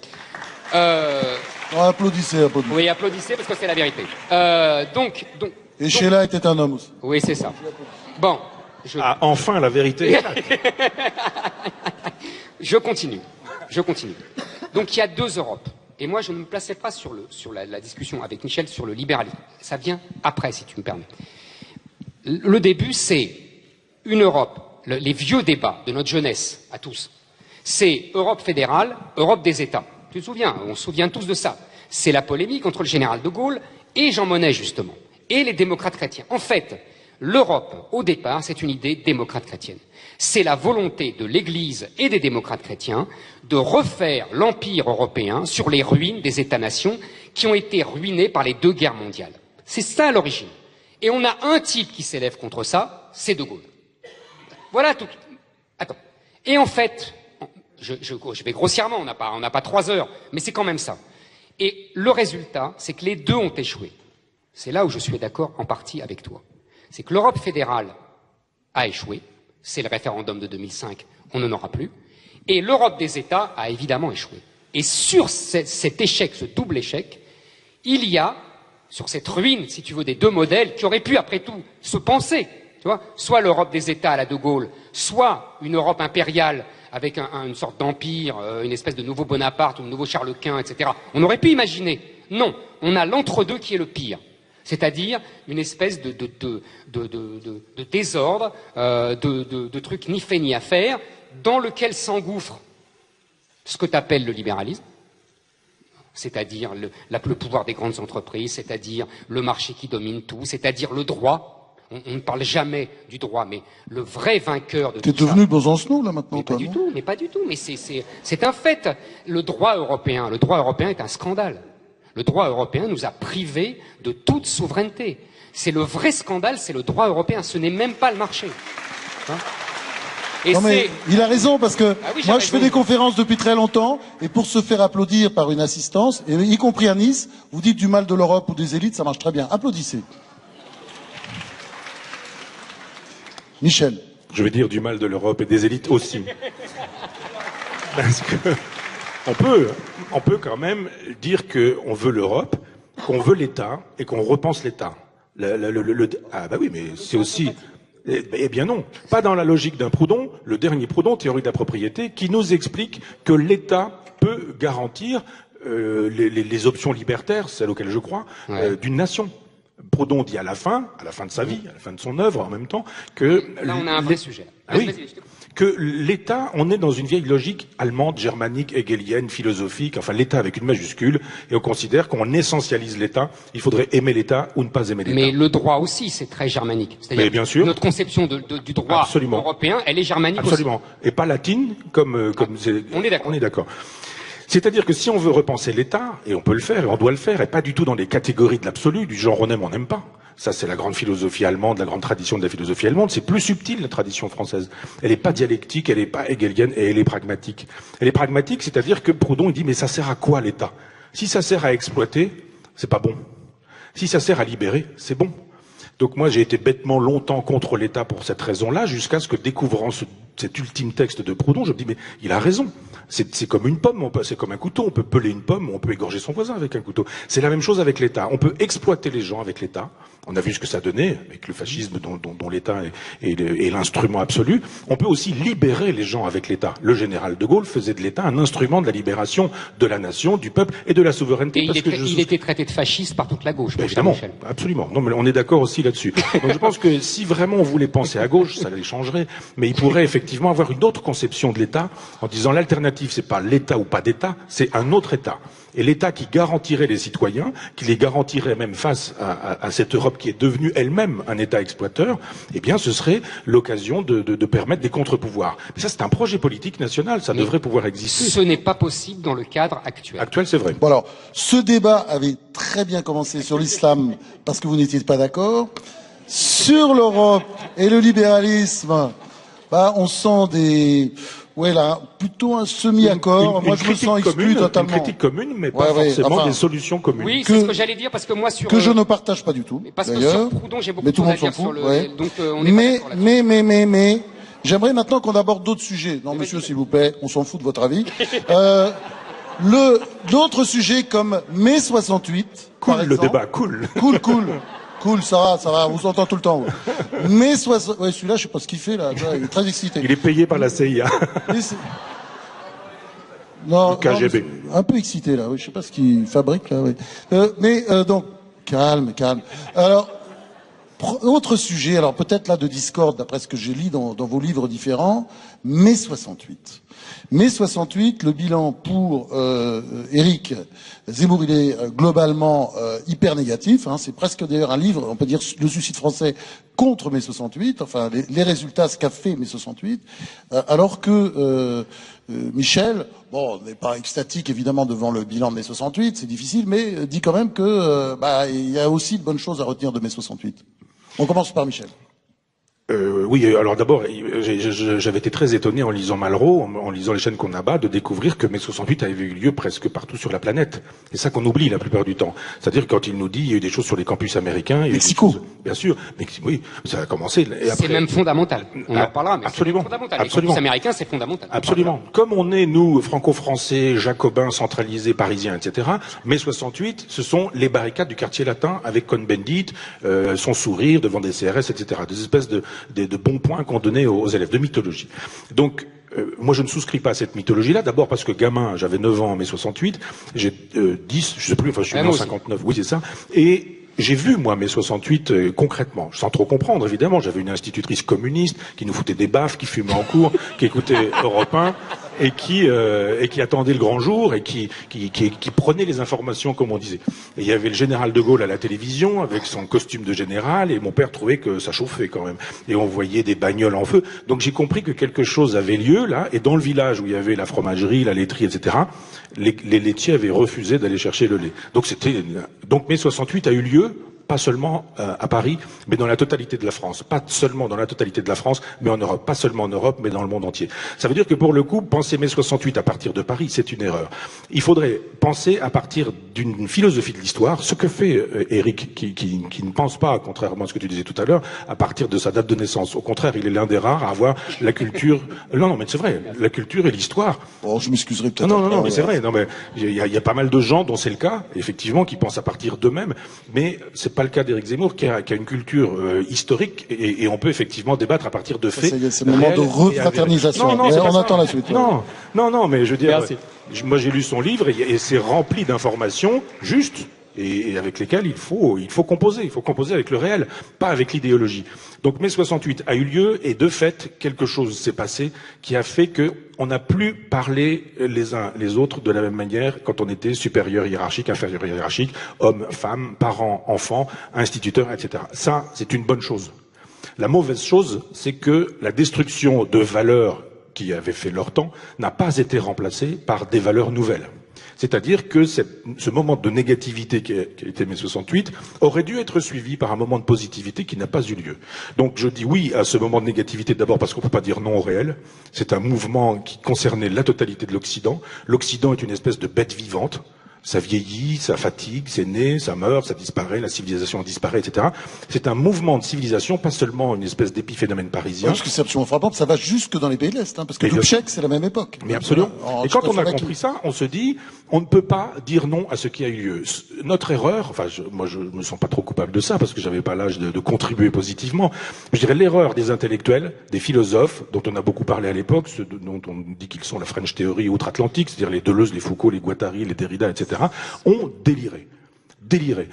Applaudissez. Oui, applaudissez parce que c'est la vérité. Et Sheila était un homme aussi. Oui, c'est ça. Bon. Enfin, la vérité. Je continue. Donc, il y a deux Europes. Et moi, je ne me plaçais pas sur la discussion avec Michel sur le libéralisme. Ça vient après, si tu me permets. Le début, c'est une Europe, les vieux débats de notre jeunesse, à tous. C'est Europe fédérale, Europe des États. Tu te souviens, on se souvient tous de ça. C'est la polémique entre le général de Gaulle et Jean Monnet, justement, et les démocrates chrétiens. En fait, l'Europe, au départ, c'est une idée démocrate chrétienne. C'est la volonté de l'Église et des démocrates chrétiens de refaire l'empire européen sur les ruines des États-nations qui ont été ruinés par les deux guerres mondiales. C'est ça l'origine. Et on a un type qui s'élève contre ça, c'est de Gaulle. Voilà tout. Attends. Et en fait, je vais grossièrement, on n'a pas 3 heures, mais c'est quand même ça. Et le résultat, c'est que les deux ont échoué. C'est là où je suis d'accord en partie avec toi. C'est que l'Europe fédérale a échoué. C'est le référendum de 2005, on n'en aura plus. Et l'Europe des États a évidemment échoué. Et sur cet échec, ce double échec, il y a, sur cette ruine, si tu veux, des deux modèles qui auraient pu, après tout, se penser. Tu vois, soit l'Europe des États à la De Gaulle, soit une Europe impériale avec une sorte d'empire, une espèce de nouveau Bonaparte ou de nouveau Charles Quint, etc. On aurait pu imaginer. Non, on a l'entre-deux qui est le pire. C'est-à-dire une espèce de désordre, de trucs ni fait ni à faire, dans lequel s'engouffre ce que tu appelles le libéralisme, c'est-à-dire le pouvoir des grandes entreprises, c'est-à-dire le marché qui domine tout, c'est-à-dire le droit. On ne parle jamais du droit, mais le vrai vainqueur de tout ça... T'es devenu Besancenot, là, maintenant, toi, non ? Mais pas du tout, mais c'est un fait. Le droit européen est un scandale. Le droit européen nous a privés de toute souveraineté. C'est le vrai scandale, c'est le droit européen, ce n'est même pas le marché. Non mais il a raison, parce que moi je fais des conférences depuis très longtemps, et pour se faire applaudir par une assistance, et y compris à Nice, vous dites du mal de l'Europe ou des élites, ça marche très bien. Applaudissez. Michel. Je vais dire du mal de l'Europe et des élites aussi. Parce que on peut quand même dire qu'on veut l'Europe, qu'on veut l'État et qu'on repense l'État. Ah bah oui, mais c'est aussi... Eh bien non, pas dans la logique d'un Proudhon, le dernier Proudhon, théorie de la propriété, qui nous explique que l'État peut garantir les options libertaires, celles auxquelles je crois, d'une nation. Proudhon dit à la fin de sa vie, à la fin de son œuvre en même temps, que... Là, on a un vrai sujet. Ah oui, que l'État, on est dans une vieille logique allemande, germanique, hegelienne, philosophique, enfin l'État avec une majuscule, et on considère qu'on essentialise l'État, il faudrait aimer l'État ou ne pas aimer l'État. Mais le droit aussi, c'est très germanique. C'est-à-dire bien sûr. Notre conception du droit Absolument. européen, elle est germanique Absolument. aussi. Et pas latine, comme on est d'accord. On est d'accord. C'est-à-dire que si on veut repenser l'État, et on peut le faire, et on doit le faire, et pas du tout dans les catégories de l'absolu, du genre on aime, on n'aime pas. Ça, c'est la grande philosophie allemande, la grande tradition de la philosophie allemande. C'est plus subtil, la tradition française. Elle n'est pas dialectique, elle n'est pas hegelienne, et elle est pragmatique. Elle est pragmatique, c'est-à-dire que Proudhon, il dit, mais ça sert à quoi l'État? Si ça sert à exploiter, c'est pas bon. Si ça sert à libérer, c'est bon. Donc moi, j'ai été bêtement longtemps contre l'État pour cette raison-là, jusqu'à ce que, découvrant cet ultime texte de Proudhon, je me dis, mais il a raison. C'est comme une pomme, c'est comme un couteau. On peut peler une pomme, on peut égorger son voisin avec un couteau. C'est la même chose avec l'État. On peut exploiter les gens avec l'État. On a vu ce que ça donnait avec le fascisme dont l'État est l'instrument absolu. On peut aussi libérer les gens avec l'État. Le général de Gaulle faisait de l'État un instrument de la libération de la nation, du peuple et de la souveraineté. Et il était traité de fasciste par toute la gauche. Évidemment, Michel. absolument. Non, mais on est d'accord aussi là-dessus. Donc je pense que si vraiment on voulait penser à gauche, ça les changerait. Mais il pourrait effectivement avoir une autre conception de l'État en disant l'alternative, c'est pas l'État ou pas d'État, c'est un autre État. Et l'État qui garantirait les citoyens, qui les garantirait même face à cette Europe qui est devenue elle-même un État exploiteur, eh bien ce serait l'occasion de permettre des contre-pouvoirs. Mais ça, c'est un projet politique national, ça devrait pouvoir exister. Ce n'est pas possible dans le cadre actuel. Actuel, c'est vrai. Bon alors, ce débat avait très bien commencé sur l'islam parce que vous n'étiez pas d'accord. Sur l'Europe et le libéralisme, on sent des... Ouais, là, plutôt un semi-accord. Moi, je me sens exclu totalement. Une critique commune, mais pas forcément des solutions communes. Oui, c'est ce que j'allais dire, parce que moi, sur... Que je ne partage pas du tout, parce que sur Proudhon, j'ai beaucoup de choses à dire sur le... Ouais. Donc, on est pas d'accord là-dessus. Mais, j'aimerais maintenant qu'on aborde d'autres sujets. Non, monsieur, s'il vous plaît, on s'en fout de votre avis. D'autres sujets comme mai 68, cool, par le exemple. débat, cool. Cool, ça va, on s'entend tout le temps. Mais ouais, celui-là, je sais pas ce qu'il fait, là, il est très excité. Il est payé par la CIA. Non, KGB. Un peu excité, là, oui, je sais pas ce qu'il fabrique, là, oui. Donc, calme. Alors, autre sujet, alors peut-être là de discorde, d'après ce que j'ai lu dans vos livres différents, mai 68. Mai 68, le bilan pour Éric Zemmour, il est globalement hyper négatif. C'est presque d'ailleurs un livre, on peut dire le suicide français contre mai 68. Enfin, les résultats, ce qu'a fait mai 68, alors que Michel, n'est pas extatique évidemment devant le bilan de mai 68, c'est difficile, mais dit quand même que il y a aussi de bonnes choses à retenir de mai 68. On commence par Michel. Oui, alors d'abord, j'avais été très étonné en lisant Malraux, en lisant les chaînes qu'on abat, de découvrir que mai 68 avait eu lieu presque partout sur la planète. C'est ça qu'on oublie la plupart du temps. C'est-à-dire quand il nous dit il y a eu des choses sur les campus américains, Mexico. Bien sûr, mais oui, ça a commencé. C'est même fondamental. On en reparlera, mais absolument, c'est fondamental. Absolument. Les campus américains, c'est fondamental. Absolument. Comme on est nous franco-français, jacobins, centralisés, parisiens, etc. Mai 68, ce sont les barricades du quartier latin avec Cohn-Bendit, son sourire devant des CRS, etc. Des espèces de bons points qu'on donnait aux élèves de mythologie. Donc, moi, je ne souscris pas à cette mythologie-là. D'abord parce que gamin, j'avais 9 ans en mai 68, j'ai 10, je sais plus, enfin, je suis né en 59, oui, c'est ça. Et j'ai vu, moi, mai 68, concrètement, sans trop comprendre, évidemment. J'avais une institutrice communiste qui nous foutait des baffes, qui fumait en cours, qui écoutait Europe 1, et qui attendait le grand jour, et qui prenait les informations, comme on disait. Et il y avait le général de Gaulle à la télévision, avec son costume de général, et mon père trouvait que ça chauffait quand même. Et on voyait des bagnoles en feu. Donc j'ai compris que quelque chose avait lieu, là, et dans le village où il y avait la fromagerie, la laiterie, etc., les laitiers avaient refusé d'aller chercher le lait. Donc mai 68 a eu lieu pas seulement à Paris, mais dans la totalité de la France. Pas seulement dans la totalité de la France, mais en Europe. Pas seulement en Europe, mais dans le monde entier. Ça veut dire que pour le coup, penser mai 68 à partir de Paris, c'est une erreur. Il faudrait penser à partir d'une philosophie de l'histoire, ce que fait Éric, qui ne pense pas, contrairement à ce que tu disais tout à l'heure, à partir de sa date de naissance. Au contraire, il est l'un des rares à avoir la culture... Non, mais c'est vrai, la culture et l'histoire. Bon, je m'excuserai peut-être. Non, mais c'est vrai. Non, mais il y a pas mal de gens dont c'est le cas, effectivement, qui pensent à partir d'eux-mêmes, mais c'est pas le cas d'Éric Zemmour, qui a une culture historique, et on peut effectivement débattre à partir de faits. C'est le moment de refraternisation. Non, mais on attend la suite. Non, mais je veux dire, moi j'ai lu son livre et c'est rempli d'informations justes et avec lesquelles il faut composer. Il faut composer avec le réel, pas avec l'idéologie. Donc mai 68 a eu lieu et de fait quelque chose s'est passé qui a fait que on n'a plus parlé les uns les autres de la même manière quand on était supérieur hiérarchique, inférieur hiérarchique, homme, femme, parents, enfants, instituteurs, etc. Ça, c'est une bonne chose. La mauvaise chose, c'est que la destruction de valeurs qui avaient fait leur temps n'a pas été remplacée par des valeurs nouvelles. C'est-à-dire que ce moment de négativité qui a été mai 68 aurait dû être suivi par un moment de positivité qui n'a pas eu lieu. Donc je dis oui à ce moment de négativité d'abord parce qu'on ne peut pas dire non au réel. C'est un mouvement qui concernait la totalité de l'Occident. L'Occident est une espèce de bête vivante. Ça vieillit, ça fatigue, c'est né, ça meurt, ça disparaît, la civilisation disparaît, etc. C'est un mouvement de civilisation, pas seulement une espèce d'épiphénomène parisien. Parce que c'est absolument frappant, ça va jusque dans les pays de l'Est, parce que Dubček, c'est la même époque. Mais absolument. Et quand on a compris ça, on se dit, on ne peut pas dire non à ce qui a eu lieu. Notre erreur, moi je me sens pas trop coupable de ça, parce que j'avais pas l'âge de contribuer positivement. Je dirais l'erreur des intellectuels, des philosophes, dont on a beaucoup parlé à l'époque, ceux dont on dit qu'ils sont la French Theory outre-Atlantique, c'est-à-dire les Deleuze, les Foucault, les Guattari, les Derrida, etc., ont déliré.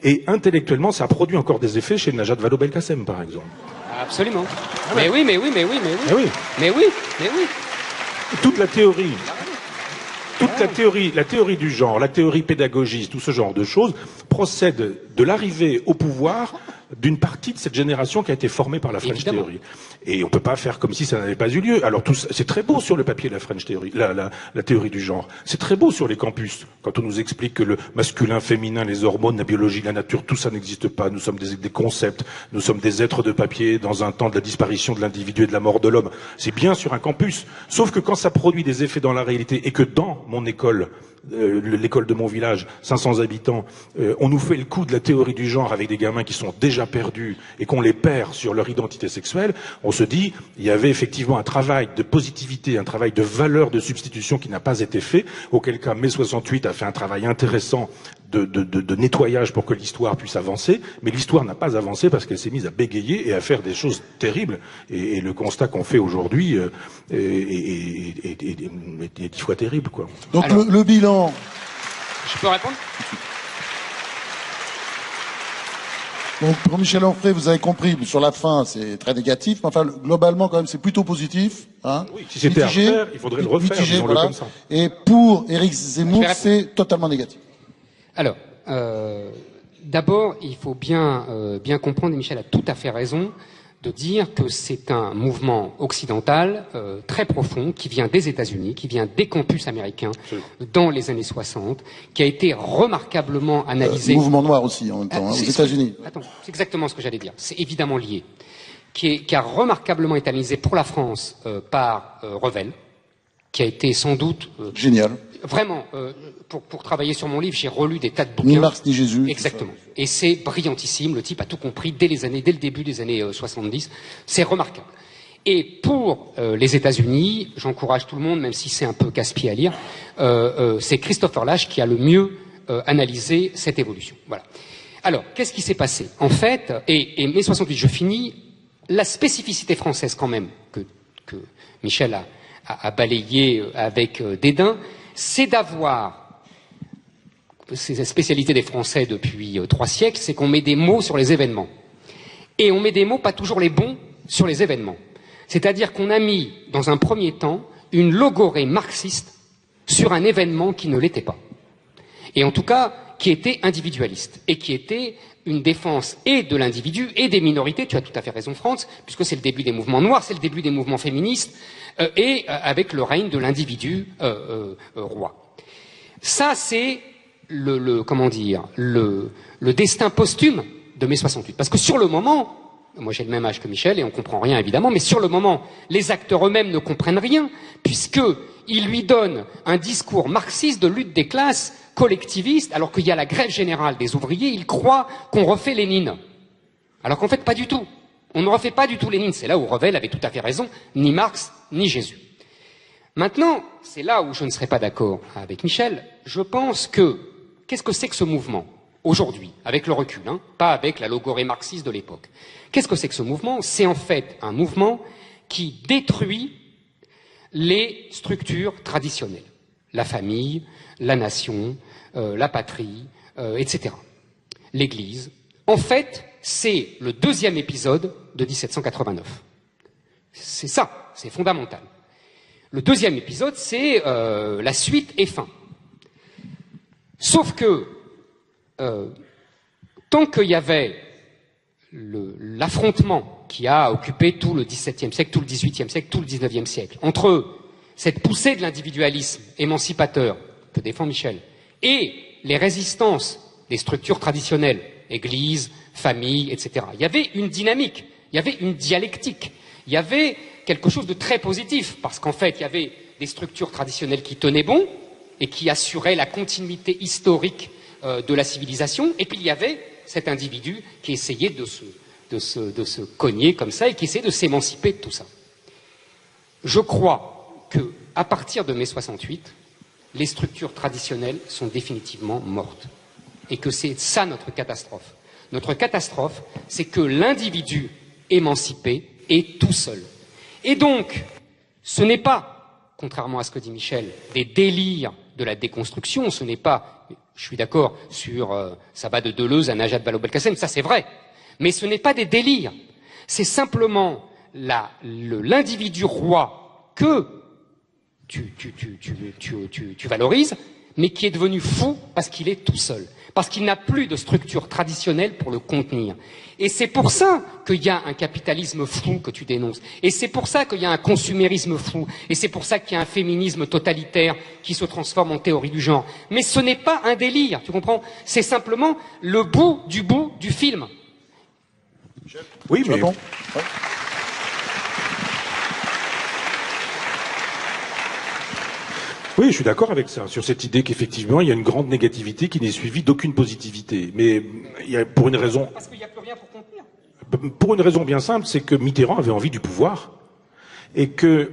Et intellectuellement, ça a produit encore des effets chez Najat Vallaud-Belkacem, par exemple. Absolument. Mais oui. Toute la théorie du genre, la théorie pédagogique, tout ce genre de choses, procède de l'arrivée au pouvoir d'une partie de cette génération qui a été formée par la French Theory. Et on peut pas faire comme si ça n'avait pas eu lieu. Alors c'est très beau sur le papier la French Theory, la théorie du genre. C'est très beau sur les campus quand on nous explique que le masculin, féminin, les hormones, la biologie, la nature, tout ça n'existe pas. Nous sommes des concepts, nous sommes des êtres de papier dans un temps de la disparition de l'individu et de la mort de l'homme. C'est bien sur un campus. Sauf que quand ça produit des effets dans la réalité et que dans mon école, l'école de mon village, 500 habitants, on nous fait le coup de la théorie du genre avec des gamins qui sont déjà perdus et qu'on les perd sur leur identité sexuelle, on se dit, il y avait effectivement un travail de positivité, un travail de valeur de substitution qui n'a pas été fait, auquel cas mai 68 a fait un travail intéressant de nettoyage pour que l'histoire puisse avancer, mais l'histoire n'a pas avancé parce qu'elle s'est mise à bégayer et à faire des choses terribles. Et le constat qu'on fait aujourd'hui est 10 fois terrible, quoi. Donc alors, le bilan... Je peux répondre ? Donc pour Michel Onfray, vous avez compris, sur la fin c'est très négatif, mais enfin globalement quand même c'est plutôt positif. Hein, oui, si c'était à refaire, il faudrait le refaire, disons-le comme ça. Et pour Éric Zemmour, c'est totalement négatif. Alors, d'abord, il faut bien comprendre, et Michel a tout à fait raison, de dire que c'est un mouvement occidental très profond qui vient des États-Unis, qui vient des campus américains dans les années 60, qui a été remarquablement analysé. Mouvement noir aussi en même temps, aux États-Unis. Attends, c'est exactement ce que j'allais dire. C'est évidemment lié. Qui a remarquablement été analysé pour la France par Revel, qui a été sans doute génial. Vraiment, pour travailler sur mon livre, j'ai relu des tas de bouquins. Ni Marx ni Jésus. Exactement. Et c'est brillantissime. Le type a tout compris dès le début des années 70. C'est remarquable. Et pour les États-Unis, j'encourage tout le monde, même si c'est un peu casse-pied à lire, c'est Christopher Lasch qui a le mieux analysé cette évolution. Voilà. Alors, qu'est-ce qui s'est passé? En fait, et mai 68, je finis, la spécificité française quand même, que Michel a balayé avec dédain, c'est d'avoir, c'est la spécialité des Français depuis 3 siècles, c'est qu'on met des mots sur les événements. Et on met des mots, pas toujours les bons, sur les événements. C'est-à-dire qu'on a mis, dans un premier temps, une logorrhée marxiste sur un événement qui ne l'était pas. Et en tout cas, qui était individualiste. Et qui était une défense et de l'individu et des minorités, tu as tout à fait raison France, puisque c'est le début des mouvements noirs, c'est le début des mouvements féministes, et avec le règne de l'individu roi. Ça, c'est comment dire, le destin posthume de mai 68. Parce que sur le moment, moi j'ai le même âge que Michel et on comprend rien évidemment, mais sur le moment, les acteurs eux-mêmes ne comprennent rien, puisqu'ils lui donnent un discours marxiste de lutte des classes collectiviste, alors qu'il y a la grève générale des ouvriers, ils croient qu'on refait Lénine. Alors qu'en fait, pas du tout. On ne refait pas du tout Lénine. C'est là où Revel avait tout à fait raison, ni Marx, ni Jésus. Maintenant, c'est là où je ne serais pas d'accord avec Michel. Je pense que, qu'est-ce que c'est que ce mouvement, aujourd'hui, avec le recul, pas avec la logorée marxiste de l'époque. Qu'est-ce que c'est que ce mouvement? C'est en fait un mouvement qui détruit les structures traditionnelles. La famille, la nation, la patrie, etc. L'Église. En fait, c'est le deuxième épisode de 1789. C'est ça, c'est fondamental. Le deuxième épisode, c'est la suite et fin. Sauf que, tant qu'il y avait l'affrontement qui a occupé tout le XVIIe siècle, tout le XVIIIe siècle, tout le XIXe siècle, entre cette poussée de l'individualisme émancipateur que défend Michel et les résistances des structures traditionnelles, église, famille, etc. Il y avait une dynamique, il y avait une dialectique, il y avait quelque chose de très positif, parce qu'en fait, il y avait des structures traditionnelles qui tenaient bon et qui assuraient la continuité historique de la civilisation, et puis il y avait cet individu qui essayait de se cogner comme ça et qui essayait de s'émanciper de tout ça. Je crois que, à partir de mai 68, les structures traditionnelles sont définitivement mortes. Et que c'est ça notre catastrophe. Notre catastrophe, c'est que l'individu émancipé est tout seul. Et donc, ce n'est pas, contrairement à ce que dit Michel, des délires de la déconstruction, ce n'est pas, je suis d'accord sur, ça va de Deleuze à Najat Vallaud-Belkacem, ça c'est vrai, mais ce n'est pas des délires, c'est simplement l'individu roi que tu valorises, mais qui est devenu fou parce qu'il est tout seul, parce qu'il n'a plus de structure traditionnelle pour le contenir. Et c'est pour ça qu'il y a un capitalisme fou que tu dénonces, et c'est pour ça qu'il y a un consumérisme fou, et c'est pour ça qu'il y a un féminisme totalitaire qui se transforme en théorie du genre. Mais ce n'est pas un délire, tu comprends? C'est simplement le bout du film. Oui, mais... Bon. Ouais. Oui, je suis d'accord avec ça, sur cette idée qu'effectivement, il y a une grande négativité qui n'est suivie d'aucune positivité. Mais il y a, pour une raison... Parce qu'il n'y a plus rien pour contenir. Pour une raison bien simple, c'est que Mitterrand avait envie du pouvoir, et que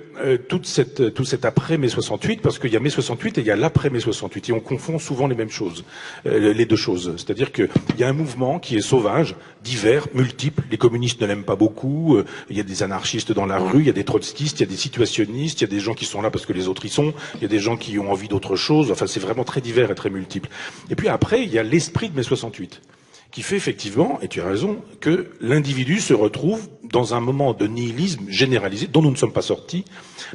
tout cet après mai 68, parce qu'il y a mai 68 et il y a l'après mai 68, et on confond souvent les mêmes choses, les deux choses. C'est-à-dire qu'il y a un mouvement qui est sauvage, divers, multiple. Les communistes ne l'aiment pas beaucoup. Il y a des anarchistes dans la rue, il y a des trotskistes, il y a des situationnistes, il y a des gens qui sont là parce que les autres y sont, il y a des gens qui ont envie d'autre chose. Enfin, c'est vraiment très divers et très multiple. Et puis après, il y a l'esprit de mai 68. Qui fait effectivement, et tu as raison, que l'individu se retrouve dans un moment de nihilisme généralisé dont nous ne sommes pas sortis,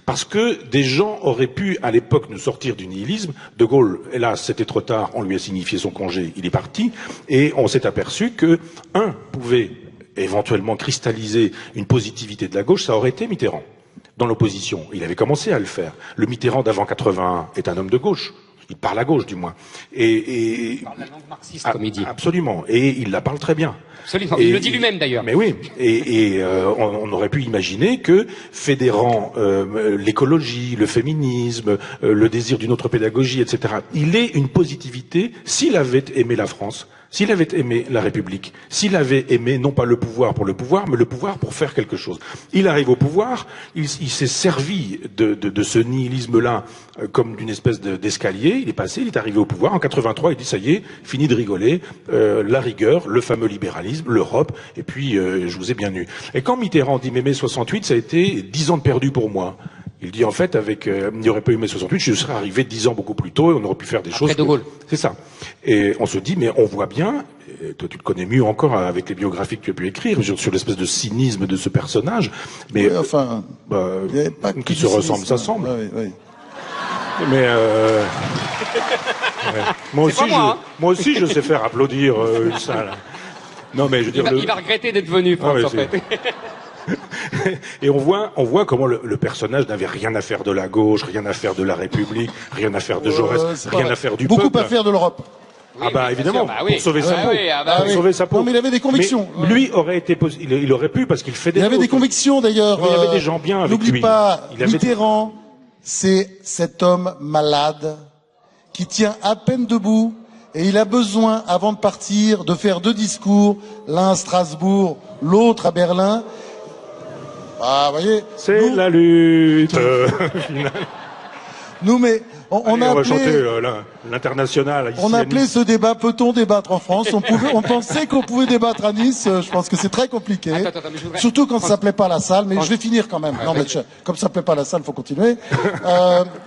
parce que des gens auraient pu à l'époque nous sortir du nihilisme. De Gaulle, hélas, c'était trop tard, on lui a signifié son congé, il est parti, et on s'est aperçu que un pouvait éventuellement cristalliser une positivité de la gauche, ça aurait été Mitterrand. Dans l'opposition, il avait commencé à le faire. Le Mitterrand d'avant 81 est un homme de gauche. Il parle à gauche, du moins. Il parle la langue marxiste, comme il dit. Absolument. Et il la parle très bien. Absolument. Il le dit lui-même, d'ailleurs. Mais oui. On aurait pu imaginer que, fédérant l'écologie, le féminisme, le désir d'une autre pédagogie, etc., il ait une positivité s'il avait aimé la France, s'il avait aimé la République, s'il avait aimé non pas le pouvoir pour le pouvoir, mais le pouvoir pour faire quelque chose. Il arrive au pouvoir, il s'est servi de ce nihilisme-là comme d'une espèce d'escalier, il est passé, il est arrivé au pouvoir. En 83, il dit ça y est, fini de rigoler, la rigueur, le fameux libéralisme, l'Europe, et puis je vous ai bien eu. Et quand Mitterrand dit mai 68, ça a été 10 ans de perdu pour moi. Il dit en fait, il n'y aurait pas eu mai 68, je serais arrivé 10 ans beaucoup plus tôt et on aurait pu faire des choses. Après De Gaulle. C'est ça. Et on se dit, mais on voit bien, et toi tu le connais mieux encore avec les biographies que tu as pu écrire, sur l'espèce de cynisme de ce personnage, mais Oui, enfin, il y avait pas qui se ressemble, ça semble. Oui, oui. Mais ouais. Moi aussi, je sais faire applaudir une salle. Non, mais je veux dire, il va regretter d'être venu, France, en fait. Et on voit comment le personnage n'avait rien à faire de la gauche, rien à faire de la République, rien à faire de Jaurès, rien à faire du Beaucoup peuple. à faire de l'Europe. Ah bah évidemment, sûr, bah oui. pour sauver sa peau. Oui, ah bah Pour oui. sauver sa peau. Non, mais il avait des convictions. Mais lui aurait été, il aurait pu parce qu'il fait des Il avait des fautes. convictions d'ailleurs. Mais il y avait des gens bien avec N'oublie lui. pas, Il avait- Mitterrand, c'est cet homme malade qui tient à peine debout et il a besoin, avant de partir, de faire 2 discours, l'un à Strasbourg, l'autre à Berlin. Ah, vous voyez. C'est nous- la lutte. finale. Nous, mais on Allez, a va chanter appelé. l'international. ici, On à appelait Nice. ce débat peut-on débattre en France. On pensait qu'on pouvait débattre à Nice. Je pense que c'est très compliqué. Attends, mais je voudrais- Surtout quand ça plaît pas à la salle. Mais je vais finir quand même. Non, mais comme ça plaît pas à la salle, faut continuer.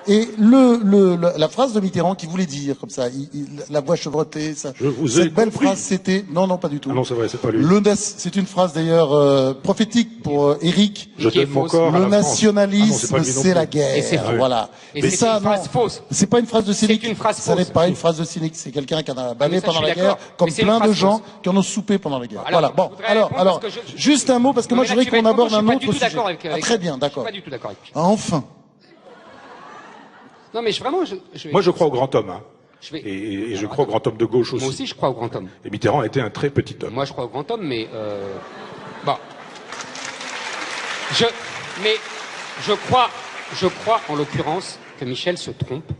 Et la phrase de Mitterrand qui voulait dire comme ça, la voix chevrotée, ça, Je vous ai cette belle compris. phrase, c'était non, pas du tout. Ah non, c'est vrai, c'est pas lui. C'est une phrase d'ailleurs prophétique pour Éric. Je qui est donne mon fausse. corps à Le la France. nationalisme, Ah non, pas lui non c'est la plus. guerre. Et c'est faux. Voilà. Et Mais c'est ça, une phrase non. fausse. C'est pas une phrase de cynique. C'est une phrase Ça n'est fausse. pas une phrase de cynique. C'est quelqu'un qui en a bavé mais ça, pendant je suis la guerre, d'accord. comme Mais c'est une plein de phrase gens fausse. qui en ont soupé pendant la guerre. Alors, Voilà. Bon. je voudrais répondre Alors, parce que je- juste un mot parce que Non, moi mais je là, voudrais tu vas qu'on être aborde content, un je suis autre pas du tout sujet. d'accord avec- Ah, très bien, d'accord. Je suis pas du tout d'accord avec lui. Ah, enfin. Non, mais vraiment, Moi, je crois au grand homme. Hein. je vais- Et je Alors, crois au grand homme de gauche aussi. Moi aussi, je crois au grand homme. Et Mitterrand était un très petit homme. Moi, je crois au grand homme, mais bon. Mais je crois en l'occurrence que Michel se trompe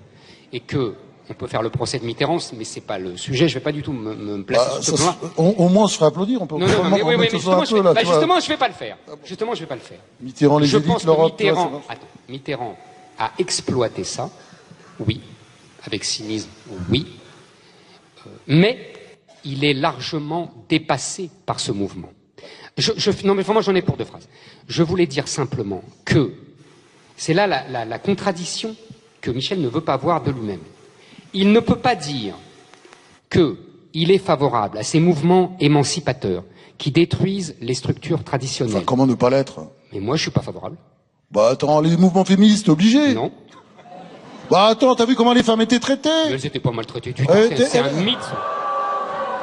et que on peut faire le procès de Mitterrand, mais c'est pas le sujet. Je vais pas du tout me placer Bah, sur ce ça, plan-là. au moins on se ferait applaudir. On peut Non, mais oui, remettre mais ce justement, soir un peu, là, tu vois. justement, je vais pas le faire. Justement, je vais pas le faire. Mitterrand, les Je élites, pense que l'Europe, tu vois, Mitterrand a exploité ça, oui, avec cynisme, oui, mais il est largement dépassé par ce mouvement. Non, mais vraiment, j'en ai pour 2 phrases. Je voulais dire simplement que c'est là la contradiction que Michel ne veut pas voir de lui-même. Il ne peut pas dire qu'il est favorable à ces mouvements émancipateurs qui détruisent les structures traditionnelles. Enfin, comment ne pas l'être? Mais moi, je suis pas favorable. Bah attends, les mouvements féministes, t'es obligé. Non. Bah attends, t'as vu comment les femmes étaient Mais traitées? elles n'étaient pas maltraitées du tout. C'est un mythe.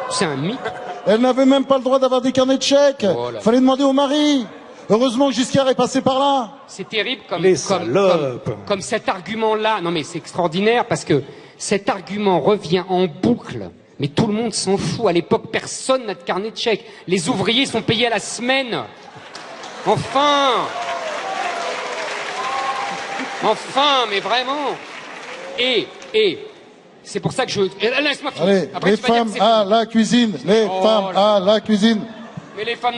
C'est un mythe. Elles n'avaient même pas le droit d'avoir des carnets de chèques. Oh là. Fallait demander au mari. Heureusement que Giscard est passé par là. C'est terrible Les salopes. comme cet argument-là. Non mais c'est extraordinaire parce que cet argument revient en boucle. Mais tout le monde s'en fout. À l'époque, personne n'a de carnet de chèques. Les ouvriers sont payés à la semaine. Enfin. Enfin, mais vraiment. Et c'est pour ça que laisse-moi finir. Allez, Après, les tu vas dire femmes que c'est à fini. la cuisine. Les Oh femmes là. à la cuisine. Mais les femmes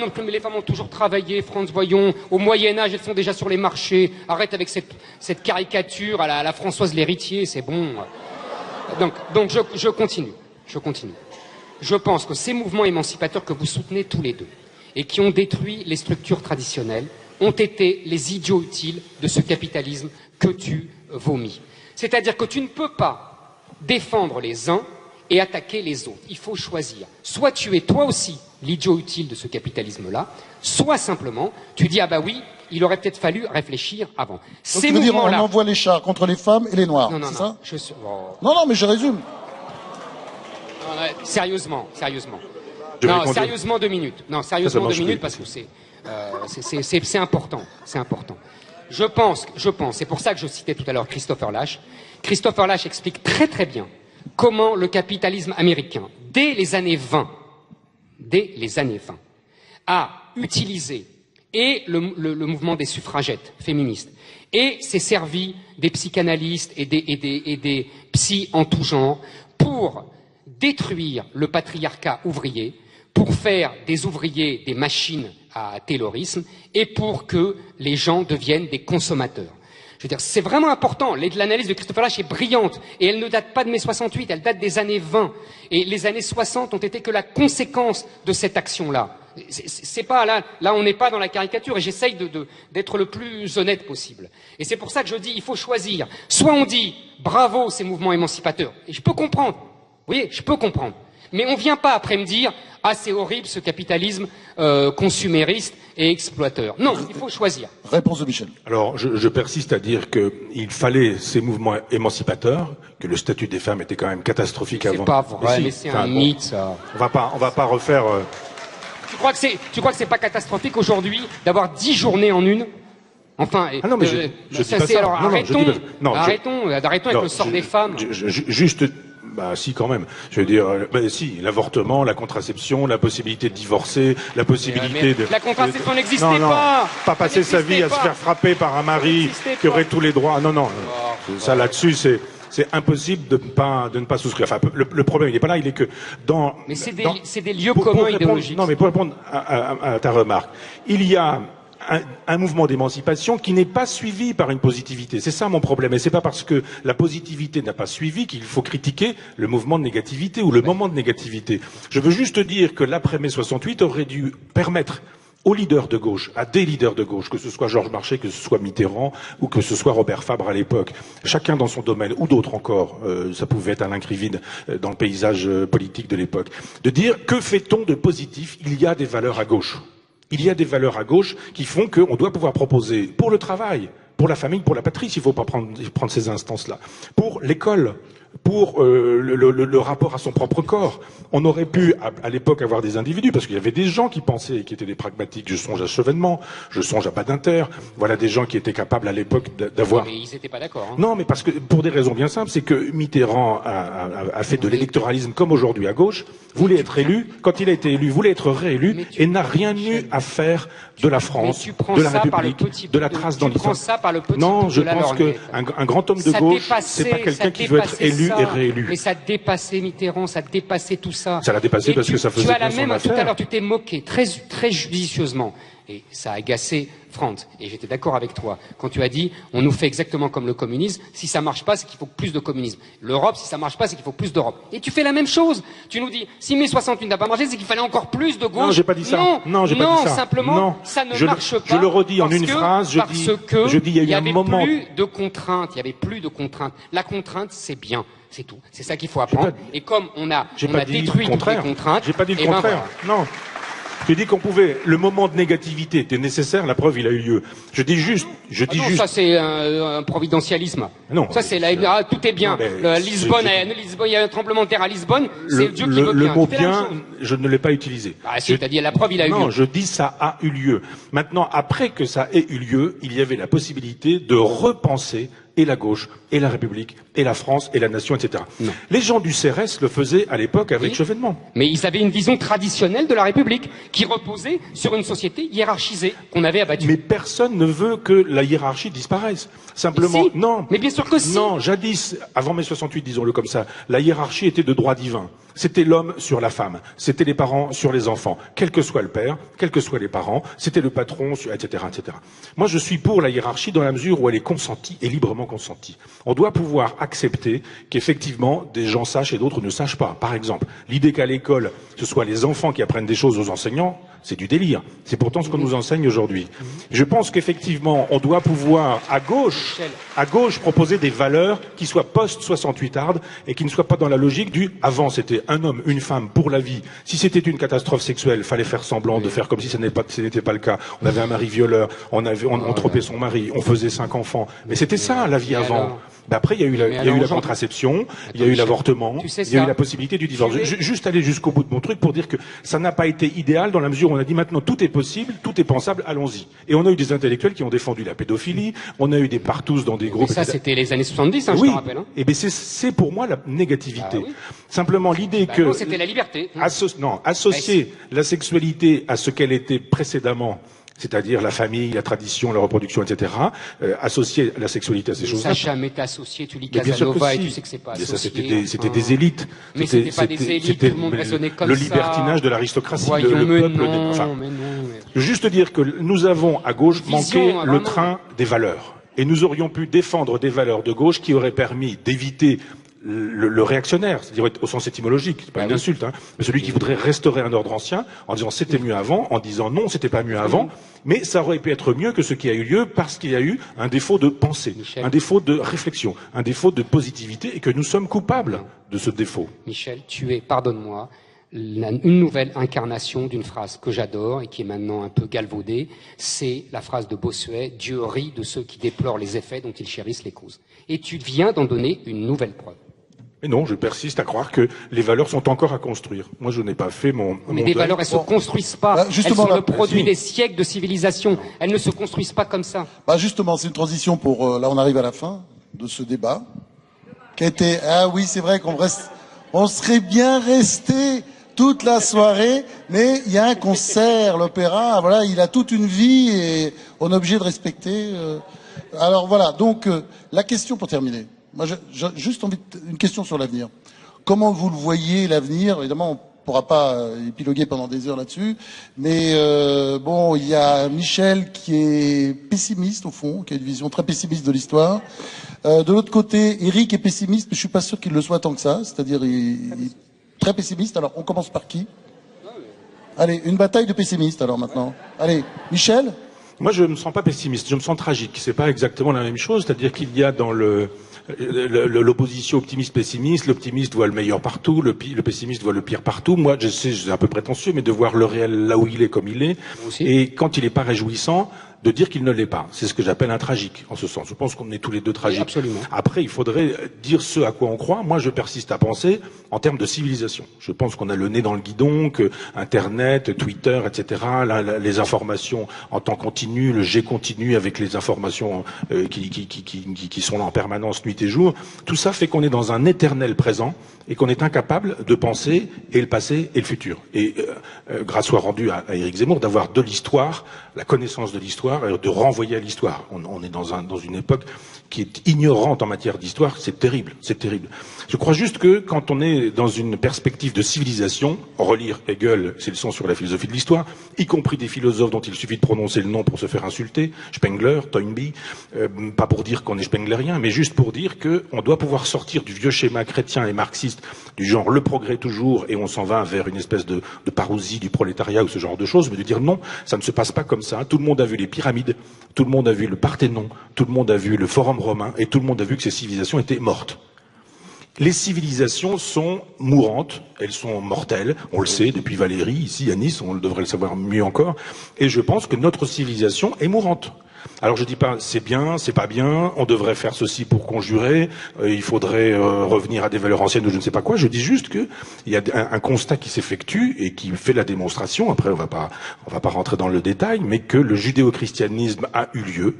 ont toujours travaillé, Franz, voyons. Au Moyen-Âge, elles sont déjà sur les marchés. Arrête avec cette caricature à la Françoise l'héritier, c'est bon. Donc je continue. Je pense que ces mouvements émancipateurs que vous soutenez tous les deux et qui ont détruit les structures traditionnelles ont été les idiots utiles de ce capitalisme que tu vomis. C'est-à-dire que tu ne peux pas défendre les uns et attaquer les autres. Il faut choisir. Soit tu es toi aussi l'idiot utile de ce capitalisme-là, soit simplement tu dis ah bah oui, il aurait peut-être fallu réfléchir avant. Donc, Ces tu veux dire, on mouvements-là. envoie les chars contre les femmes et les noirs, Non, c'est ça? je suis. Oh. Non, mais je résume. Non, ouais, sérieusement. Je vais Non, répondre. sérieusement 2 minutes. Non, sérieusement marche 2 minutes plus. parce que c'est important. C'est important. Je pense, c'est pour ça que je citais tout à l'heure Christopher Lasch. Christopher Lasch explique très très bien comment le capitalisme américain, dès les années 20, a utilisé et le mouvement des suffragettes féministes et s'est servi des psychanalystes et des psys en tout genre pour détruire le patriarcat ouvrier, pour faire des ouvriers des machines à taylorisme et pour que les gens deviennent des consommateurs. Je veux dire, c'est vraiment important. L'analyse de Christopher Lasch est brillante et elle ne date pas de mai 68, elle date des années 20. Et les années 60 ont été que la conséquence de cette action-là. C'est pas là on n'est pas dans la caricature et j'essaye d'être le plus honnête possible. Et c'est pour ça que je dis, il faut choisir. Soit on dit, bravo ces mouvements émancipateurs. Et je peux comprendre. Vous voyez, je peux comprendre. Mais on vient pas après me dire, ah c'est horrible ce capitalisme consumériste et exploiteur. Non, il faut choisir. Réponse de Michel. Alors, je persiste à dire qu'il fallait ces mouvements émancipateurs, que le statut des femmes était quand même catastrophique avant. C'est pas vrai, si, mais c'est enfin, un bon, mythe ça. On va pas refaire. Tu crois que c'est pas catastrophique aujourd'hui d'avoir 10 journées en une? Enfin, Ah non, mais je dis pas c'est ça. alors Non, non, je arrêtons, dis pas- non, arrêtons avec non, le sort des femmes. juste Bah si, quand même. Je veux dire, si, l'avortement, la contraception, la possibilité de divorcer, la possibilité de... La contraception n'existait non, pas. Pas passer sa vie à se faire frapper par un mari qui aurait tous les droits. Non, non. Ça là-dessus, c'est impossible de ne pas souscrire. Enfin, le problème, il n'est pas là, il est que dans... Mais c'est des lieux communs idéologiques. Non, mais pour répondre à ta remarque, il y a un mouvement d'émancipation qui n'est pas suivi par une positivité. C'est ça mon problème. Et c'est pas parce que la positivité n'a pas suivi qu'il faut critiquer le mouvement de négativité ou le moment de négativité. Je veux juste dire que l'après-mai 68 aurait dû permettre aux leaders de gauche, à des leaders de gauche, que ce soit Georges Marchais, que ce soit Mitterrand, ou que ce soit Robert Fabre à l'époque, chacun dans son domaine, ou d'autres encore, ça pouvait être Alain Krivine dans le paysage politique de l'époque, de dire que fait-on de positif? Il y a des valeurs à gauche. Il y a des valeurs à gauche qui font qu'on doit pouvoir proposer pour le travail, pour la famille, pour la patrie, s'il ne faut pas prendre ces instances-là, pour l'école, pour le rapport à son propre corps. On aurait pu, à l'époque, avoir des individus, parce qu'il y avait des gens qui pensaient, qui étaient des pragmatiques. Je songe à Chevènement, je songe à Badinter. Voilà des gens qui étaient capables, à l'époque, d'avoir... Mais ils n'étaient pas d'accord. Hein. Non, mais parce que, pour des raisons bien simples, c'est que Mitterrand a fait de l'électoralisme comme aujourd'hui à gauche, voulait être élu, quand il a été élu, voulait être réélu, et n'a rien eu à faire de la France, de la République, de la trace dans l'histoire. Non, je pense qu'un grand homme de gauche, c'est pas quelqu'un qui veut être élu et réélu. Mais ça dépassait Mitterrand, ça dépassait tout ça. Ça l'a dépassé parce que ça faisait bien son affaire. Tout à l'heure, tu t'es moqué très judicieusement. Et ça a agacé Franck. Et j'étais d'accord avec toi. Quand tu as dit, on nous fait exactement comme le communisme. Si ça marche pas, c'est qu'il faut plus de communisme. L'Europe, si ça marche pas, c'est qu'il faut plus d'Europe. Et tu fais la même chose. Tu nous dis, si mai 68 n'a pas marché, c'est qu'il fallait encore plus de gauche. Non, j'ai pas dit ça. Non, j'ai pas dit ça. Simplement, non. Ça ne marche pas. Je le redis en une phrase. Je dis, il y a eu un moment. Il y avait plus de contraintes. Il y avait plus de contraintes. La contrainte, c'est bien. C'est tout. C'est ça qu'il faut apprendre. Et comme on a détruit toutes les contraintes. J'ai pas dit le contraire. Non. Je dis qu'on pouvait, le moment de négativité était nécessaire, la preuve, il a eu lieu. Je dis juste. Ça c'est un providentialisme. Non. Ça c'est tout est bien. Lisbonne, il y a un tremblement de terre à Lisbonne, c'est Dieu qui veut bien. Le mot bien, je ne l'ai pas utilisé. Ah si, t'as dit la preuve, il a eu lieu. Non, je dis ça a eu lieu. Maintenant, après que ça ait eu lieu, il y avait la possibilité de repenser et la gauche, et la République, et la France, et la nation, etc. Non. Les gens du CRS le faisaient à l'époque avec Chevènement. Mais ils avaient une vision traditionnelle de la République, qui reposait sur une société hiérarchisée, qu'on avait abattue. Mais personne ne veut que la hiérarchie disparaisse. Simplement, si. Non. Mais bien sûr que si. Non, jadis, avant mai 68, disons-le comme ça, la hiérarchie était de droit divin. C'était l'homme sur la femme. C'était les parents sur les enfants. Quel que soit le père, quels que soient les parents, c'était le patron, etc., etc. Moi, je suis pour la hiérarchie dans la mesure où elle est consentie et librement consentie. On doit pouvoir accepter qu'effectivement, des gens sachent et d'autres ne sachent pas. Par exemple, l'idée qu'à l'école, ce soit les enfants qui apprennent des choses aux enseignants, c'est du délire. C'est pourtant ce qu'on nous enseigne aujourd'hui. Je pense qu'effectivement, on doit pouvoir, à gauche, proposer des valeurs qui soient post-68 hard et qui ne soient pas dans la logique du avant, c'était un homme, une femme pour la vie. Si c'était une catastrophe sexuelle, fallait faire semblant de faire comme si ce n'était pas le cas. On avait un mari violeur, on trompait son mari, on faisait 5 enfants. Mais c'était ça, la vie avant. Après, il y a eu la contraception, il y a eu l'avortement, il y a eu la possibilité du divorce. Juste aller jusqu'au bout de mon truc pour dire que ça n'a pas été idéal dans la mesure où on a dit maintenant tout est possible, tout est pensable, allons-y. Et on a eu des intellectuels qui ont défendu la pédophilie, on a eu des partous dans des groupes. Mais ça, c'était les années 70, oui. Je te rappelle. Hein. Et bien c'est pour moi la négativité. Oui. Simplement l'idée que... Non, c'était la liberté. Associer la sexualité à ce qu'elle était précédemment, c'est-à-dire la famille, la tradition, la reproduction, etc., associer la sexualité à ces choses-là. Ça n'a jamais été associé, tu lis Casanova et tu sais que c'est pas associé. C'était des élites. Mais c'était pas des élites, tout le monde raisonnait comme ça. Le libertinage de l'aristocratie, Voyons, le peuple. Mais non. Juste dire que nous avons à gauche manqué le train des valeurs. Et nous aurions pu défendre des valeurs de gauche qui auraient permis d'éviter le réactionnaire, c'est-à-dire au sens étymologique, c'est pas une insulte, hein, mais celui qui voudrait restaurer un ordre ancien en disant c'était mieux avant, en disant non, c'était pas mieux avant, mais ça aurait pu être mieux que ce qui a eu lieu parce qu'il y a eu un défaut de pensée, un défaut de réflexion, un défaut de positivité et que nous sommes coupables de ce défaut. Michel, tu es, pardonne-moi, une nouvelle incarnation d'une phrase que j'adore et qui est maintenant un peu galvaudée, c'est la phrase de Bossuet, Dieu rit de ceux qui déplorent les effets dont ils chérissent les causes. Et tu viens d'en donner une nouvelle preuve. Mais non, je persiste à croire que les valeurs sont encore à construire. Moi, je n'ai pas fait mon... Mais des valeurs, elles se construisent pas. Elles sont le produit des siècles de civilisation. Elles ne se construisent pas comme ça. Justement, c'est une transition pour... là, on arrive à la fin de ce débat. Qui a été... Ah oui, c'est vrai qu'on reste... On serait bien resté toute la soirée, mais il y a un concert, l'opéra, voilà, il a toute une vie et on est obligé de respecter. Alors voilà, donc la question pour terminer. Moi, j'ai juste envie une question sur l'avenir. Comment vous le voyez, l'avenir? Évidemment, on pourra pas épiloguer pendant des heures là-dessus, mais bon, il y a Michel qui est pessimiste au fond, qui a une vision très pessimiste de l'histoire. De l'autre côté, Eric est pessimiste, mais je suis pas sûr qu'il le soit tant que ça. C'est-à-dire, il est très pessimiste. Alors, on commence par qui? Allez, une bataille de pessimistes alors maintenant. Allez, Michel? Moi, je ne me sens pas pessimiste, je me sens tragique. C'est pas exactement la même chose, c'est-à-dire qu'il y a dans l'opposition optimiste-pessimiste, l'optimiste voit le meilleur partout, le pessimiste voit le pire partout. Moi, je sais, c'est un peu prétentieux, mais de voir le réel là où il est, comme il est, et quand il n'est pas réjouissant, de dire qu'il ne l'est pas. C'est ce que j'appelle un tragique, en ce sens. Je pense qu'on est tous les deux tragiques. Absolument. Après, il faudrait dire ce à quoi on croit. Moi, je persiste à penser en termes de civilisation. Je pense qu'on a le nez dans le guidon, que Internet, Twitter, etc., les informations en temps continu, le jet continu avec les informations qui sont là en permanence, nuit et jour, tout ça fait qu'on est dans un éternel présent et qu'on est incapable de penser et le passé et le futur. Et grâce soit rendue à Éric Zemmour d'avoir de l'histoire, la connaissance de l'histoire, et de renvoyer à l'histoire. On est dans une époque qui est ignorante en matière d'histoire, c'est terrible, c'est terrible. Je crois juste que quand on est dans une perspective de civilisation, relire Hegel, c'est le son sur la philosophie de l'histoire, y compris des philosophes dont il suffit de prononcer le nom pour se faire insulter, Spengler, Toynbee, pas pour dire qu'on est spenglerien, mais juste pour dire qu'on doit pouvoir sortir du vieux schéma chrétien et marxiste, du genre le progrès toujours, et on s'en va vers une espèce de parousie du prolétariat ou ce genre de choses, mais de dire non, ça ne se passe pas comme ça. Tout le monde a vu les pyramides, tout le monde a vu le Parthénon, tout le monde a vu le Forum romain, et tout le monde a vu que ces civilisations étaient mortes. Les civilisations sont mourantes, elles sont mortelles, on le sait depuis Valérie, ici à Nice, on devrait le savoir mieux encore, et je pense que notre civilisation est mourante. Alors je dis pas c'est bien, c'est pas bien, on devrait faire ceci pour conjurer, il faudrait revenir à des valeurs anciennes ou je ne sais pas quoi, je dis juste que il y a un constat qui s'effectue et qui fait la démonstration, après on va pas rentrer dans le détail, mais que le judéo-christianisme a eu lieu,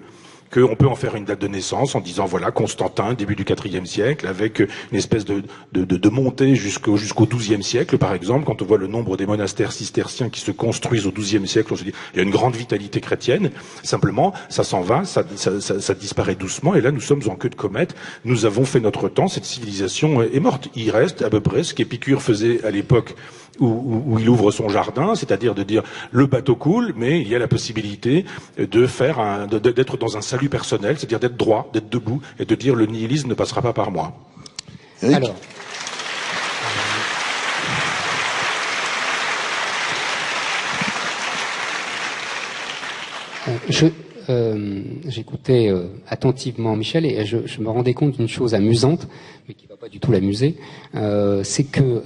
qu'on peut en faire une date de naissance en disant voilà Constantin début du IVe siècle avec une espèce de montée jusqu'au XIIe siècle par exemple. Quand on voit le nombre des monastères cisterciens qui se construisent au XIIe siècle, on se dit il y a une grande vitalité chrétienne. Simplement ça s'en va, ça disparaît doucement et là nous sommes en queue de comète. Nous avons fait notre temps, cette civilisation est morte. Il reste à peu près ce qu'Épicure faisait à l'époque où il ouvre son jardin, c'est-à-dire de dire le bateau coule, mais il y a la possibilité d'être dans un salut personnel, c'est-à-dire d'être droit, d'être debout, et de dire le nihilisme ne passera pas par moi. Eric. Alors, j'écoutais attentivement Michel et je me rendais compte d'une chose amusante, mais qui ne va pas du tout l'amuser, c'est que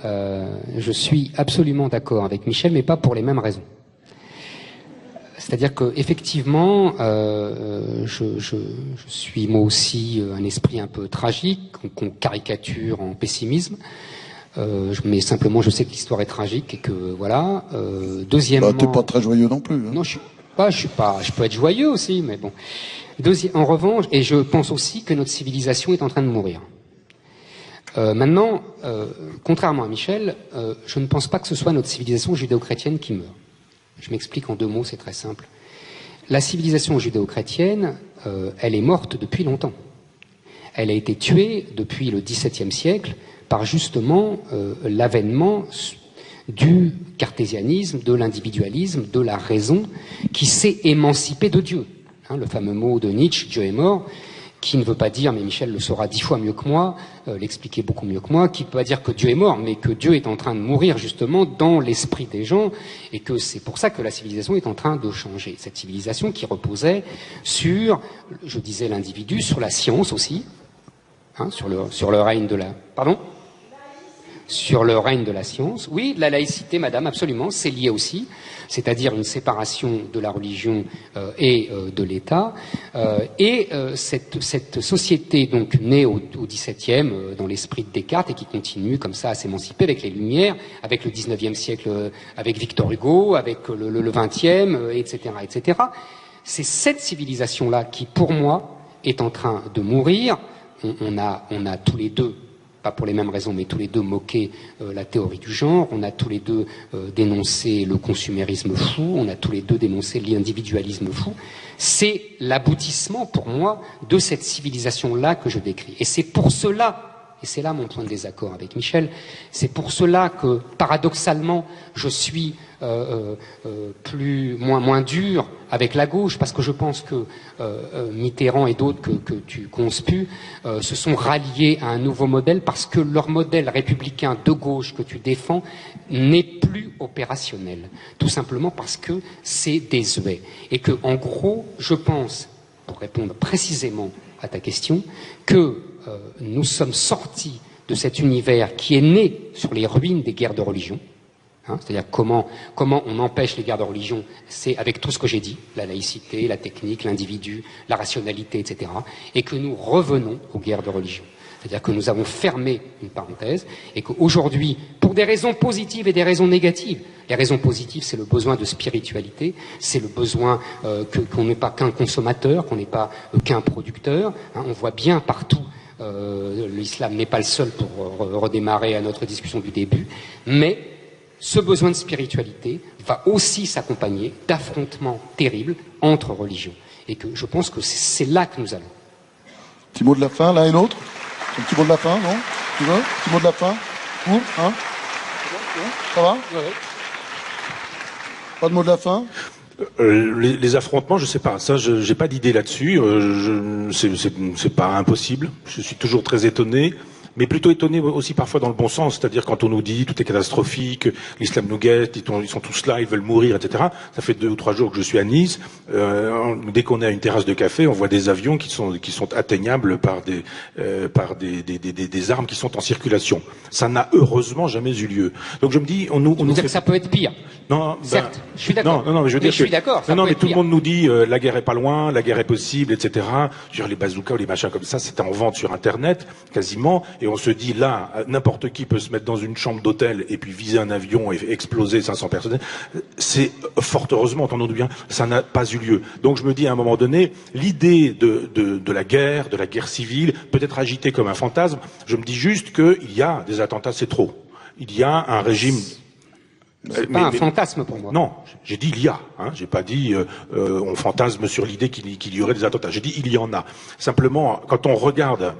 je suis absolument d'accord avec Michel, mais pas pour les mêmes raisons. C'est-à-dire que effectivement, je suis moi aussi un esprit un peu tragique, qu'on caricature en pessimisme. Mais simplement, je sais que l'histoire est tragique et que voilà. Deuxièmement, t'es pas très joyeux non plus. Hein. Non, je peux être joyeux aussi, mais bon. En revanche, et je pense aussi que notre civilisation est en train de mourir. Maintenant, contrairement à Michel, je ne pense pas que ce soit notre civilisation judéo-chrétienne qui meurt. Je m'explique en 2 mots, c'est très simple. La civilisation judéo-chrétienne, elle est morte depuis longtemps. Elle a été tuée depuis le XVIIe siècle par justement l'avènement du cartésianisme, de l'individualisme, de la raison qui s'est émancipée de Dieu. Hein, le fameux mot de Nietzsche, Dieu est mort, qui ne veut pas dire, mais Michel le saura 10 fois mieux que moi, l'expliquer beaucoup mieux que moi, qui ne peut pas dire que Dieu est mort, mais que Dieu est en train de mourir justement dans l'esprit des gens, et que c'est pour ça que la civilisation est en train de changer. Cette civilisation qui reposait sur, je disais l'individu, sur la science aussi, hein, sur le règne de la... Pardon ? Sur le règne de la science. Oui, la laïcité, madame, absolument, c'est lié aussi, c'est-à-dire une séparation de la religion et de l'État. Cette société, donc, née au XVIIe, dans l'esprit de Descartes, et qui continue comme ça à s'émanciper avec les Lumières, avec le XIXe siècle, avec Victor Hugo, avec le XXe, etc., etc. C'est cette civilisation-là qui, pour moi, est en train de mourir. On a tous les deux pas pour les mêmes raisons, mais tous les deux moqué la théorie du genre, on a tous les deux dénoncé le consumérisme fou, on a tous les deux dénoncé l'individualisme fou. C'est l'aboutissement, pour moi, de cette civilisation-là que je décris. Et c'est pour cela, et c'est là mon point de désaccord avec Michel, c'est pour cela que, paradoxalement, je suis moins dur avec la gauche, parce que je pense que Mitterrand et d'autres que tu conspues se sont ralliés à un nouveau modèle, parce que leur modèle républicain de gauche que tu défends n'est plus opérationnel, tout simplement parce que c'est désuet. Et que, en gros, je pense, pour répondre précisément à ta question, que nous sommes sortis de cet univers qui est né sur les ruines des guerres de religion. C'est-à-dire comment on empêche les guerres de religion, c'est avec tout ce que j'ai dit, la laïcité, la technique, l'individu, la rationalité, etc. Et que nous revenons aux guerres de religion. C'est-à-dire que nous avons fermé une parenthèse et qu'aujourd'hui, pour des raisons positives et des raisons négatives, les raisons positives, c'est le besoin de spiritualité, c'est le besoin qu'on n'est pas qu'un consommateur, qu'on n'est pas qu'un producteur. On voit bien partout, l'islam n'est pas le seul pour redémarrer à notre discussion du début, mais ce besoin de spiritualité va aussi s'accompagner d'affrontements terribles entre religions. Et que je pense que c'est là que nous allons. Petit mot de la fin, l'un et l'autre. Un petit mot de la fin, non? Tu veux? Petit mot de la fin? Hein? Ça va? Pas de mot de la fin? Les affrontements, je sais pas. Ça, j'ai pas d'idée là-dessus. C'est pas impossible. Je suis toujours très étonné. Mais plutôt étonné aussi parfois dans le bon sens, c'est-à-dire quand on nous dit tout est catastrophique, l'islam nous guette, ils sont tous là, ils veulent mourir, etc. Ça fait 2 ou 3 jours que je suis à Nice. Dès qu'on est à une terrasse de café, on voit des avions qui sont atteignables par des armes qui sont en circulation. Ça n'a heureusement jamais eu lieu. Donc je me dis, on nous fait... Ça peut être pire. Non, certes, je suis d'accord. Non, mais je veux dire je suis d'accord. Non, mais tout le monde nous dit la guerre est pas loin, la guerre est possible, etc. Je veux dire, les bazookas ou les machins comme ça, c'est en vente sur Internet, quasiment. Et on se dit là, n'importe qui peut se mettre dans une chambre d'hôtel et puis viser un avion et exploser 500 personnes. C'est fort heureusement, entendons-nous bien, ça n'a pas eu lieu. Donc je me dis à un moment donné, l'idée de la guerre civile, peut être agitée comme un fantasme. Je me dis juste qu'il y a des attentats, c'est trop. Il y a un régime. C'est pas un fantasme pour moi. Non, j'ai dit il y a. J'ai pas dit on fantasme sur l'idée qu'il y aurait des attentats. J'ai dit il y en a. Simplement, quand on regarde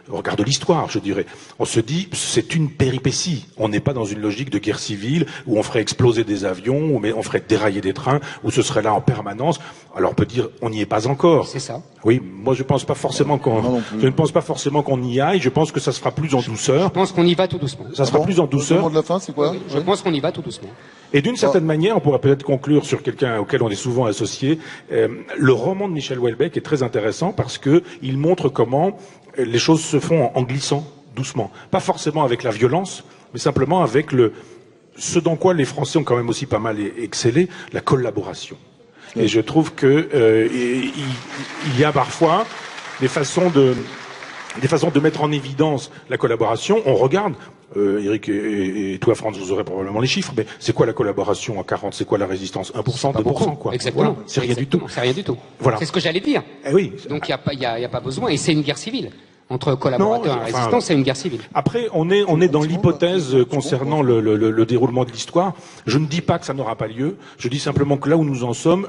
on regarde l'histoire, je dirais, on se dit c'est une péripétie. On n'est pas dans une logique de guerre civile où on ferait exploser des avions, où on ferait dérailler des trains, où ce serait là en permanence. Alors on peut dire on n'y est pas encore. C'est ça. Oui, moi je pense pas forcément je ne pense pas forcément qu'on y aille. Je pense que ça se fera plus en douceur. Je pense qu'on y va tout doucement. Ça sera plus en douceur. Le mot de la fin, c'est quoi? Oui, je pense qu'on y va tout doucement. Et d'une certaine manière, on pourrait peut-être conclure sur quelqu'un auquel on est souvent associé. Le roman de Michel Houellebecq est très intéressant parce que il montre comment les choses se font en glissant doucement. Pas forcément avec la violence, mais simplement avec ce dans quoi les Français ont quand même aussi pas mal excellé, la collaboration. Et je trouve que il y a parfois des façons de mettre en évidence la collaboration. On regarde, Eric et toi, France, vous aurez probablement les chiffres, mais c'est quoi la collaboration en 40? C'est quoi la résistance? 1%, 2%, quoi. Exactement. Voilà, c'est rien du tout. C'est rien du tout. Voilà. C'est ce que j'allais dire. Eh oui. Donc il y a pas besoin, et c'est une guerre civile. Entre collaborateurs et résistants, c'est une guerre civile. Après, on est dans l'hypothèse concernant le déroulement de l'histoire. Je ne dis pas que ça n'aura pas lieu. Je dis simplement que là où nous en sommes,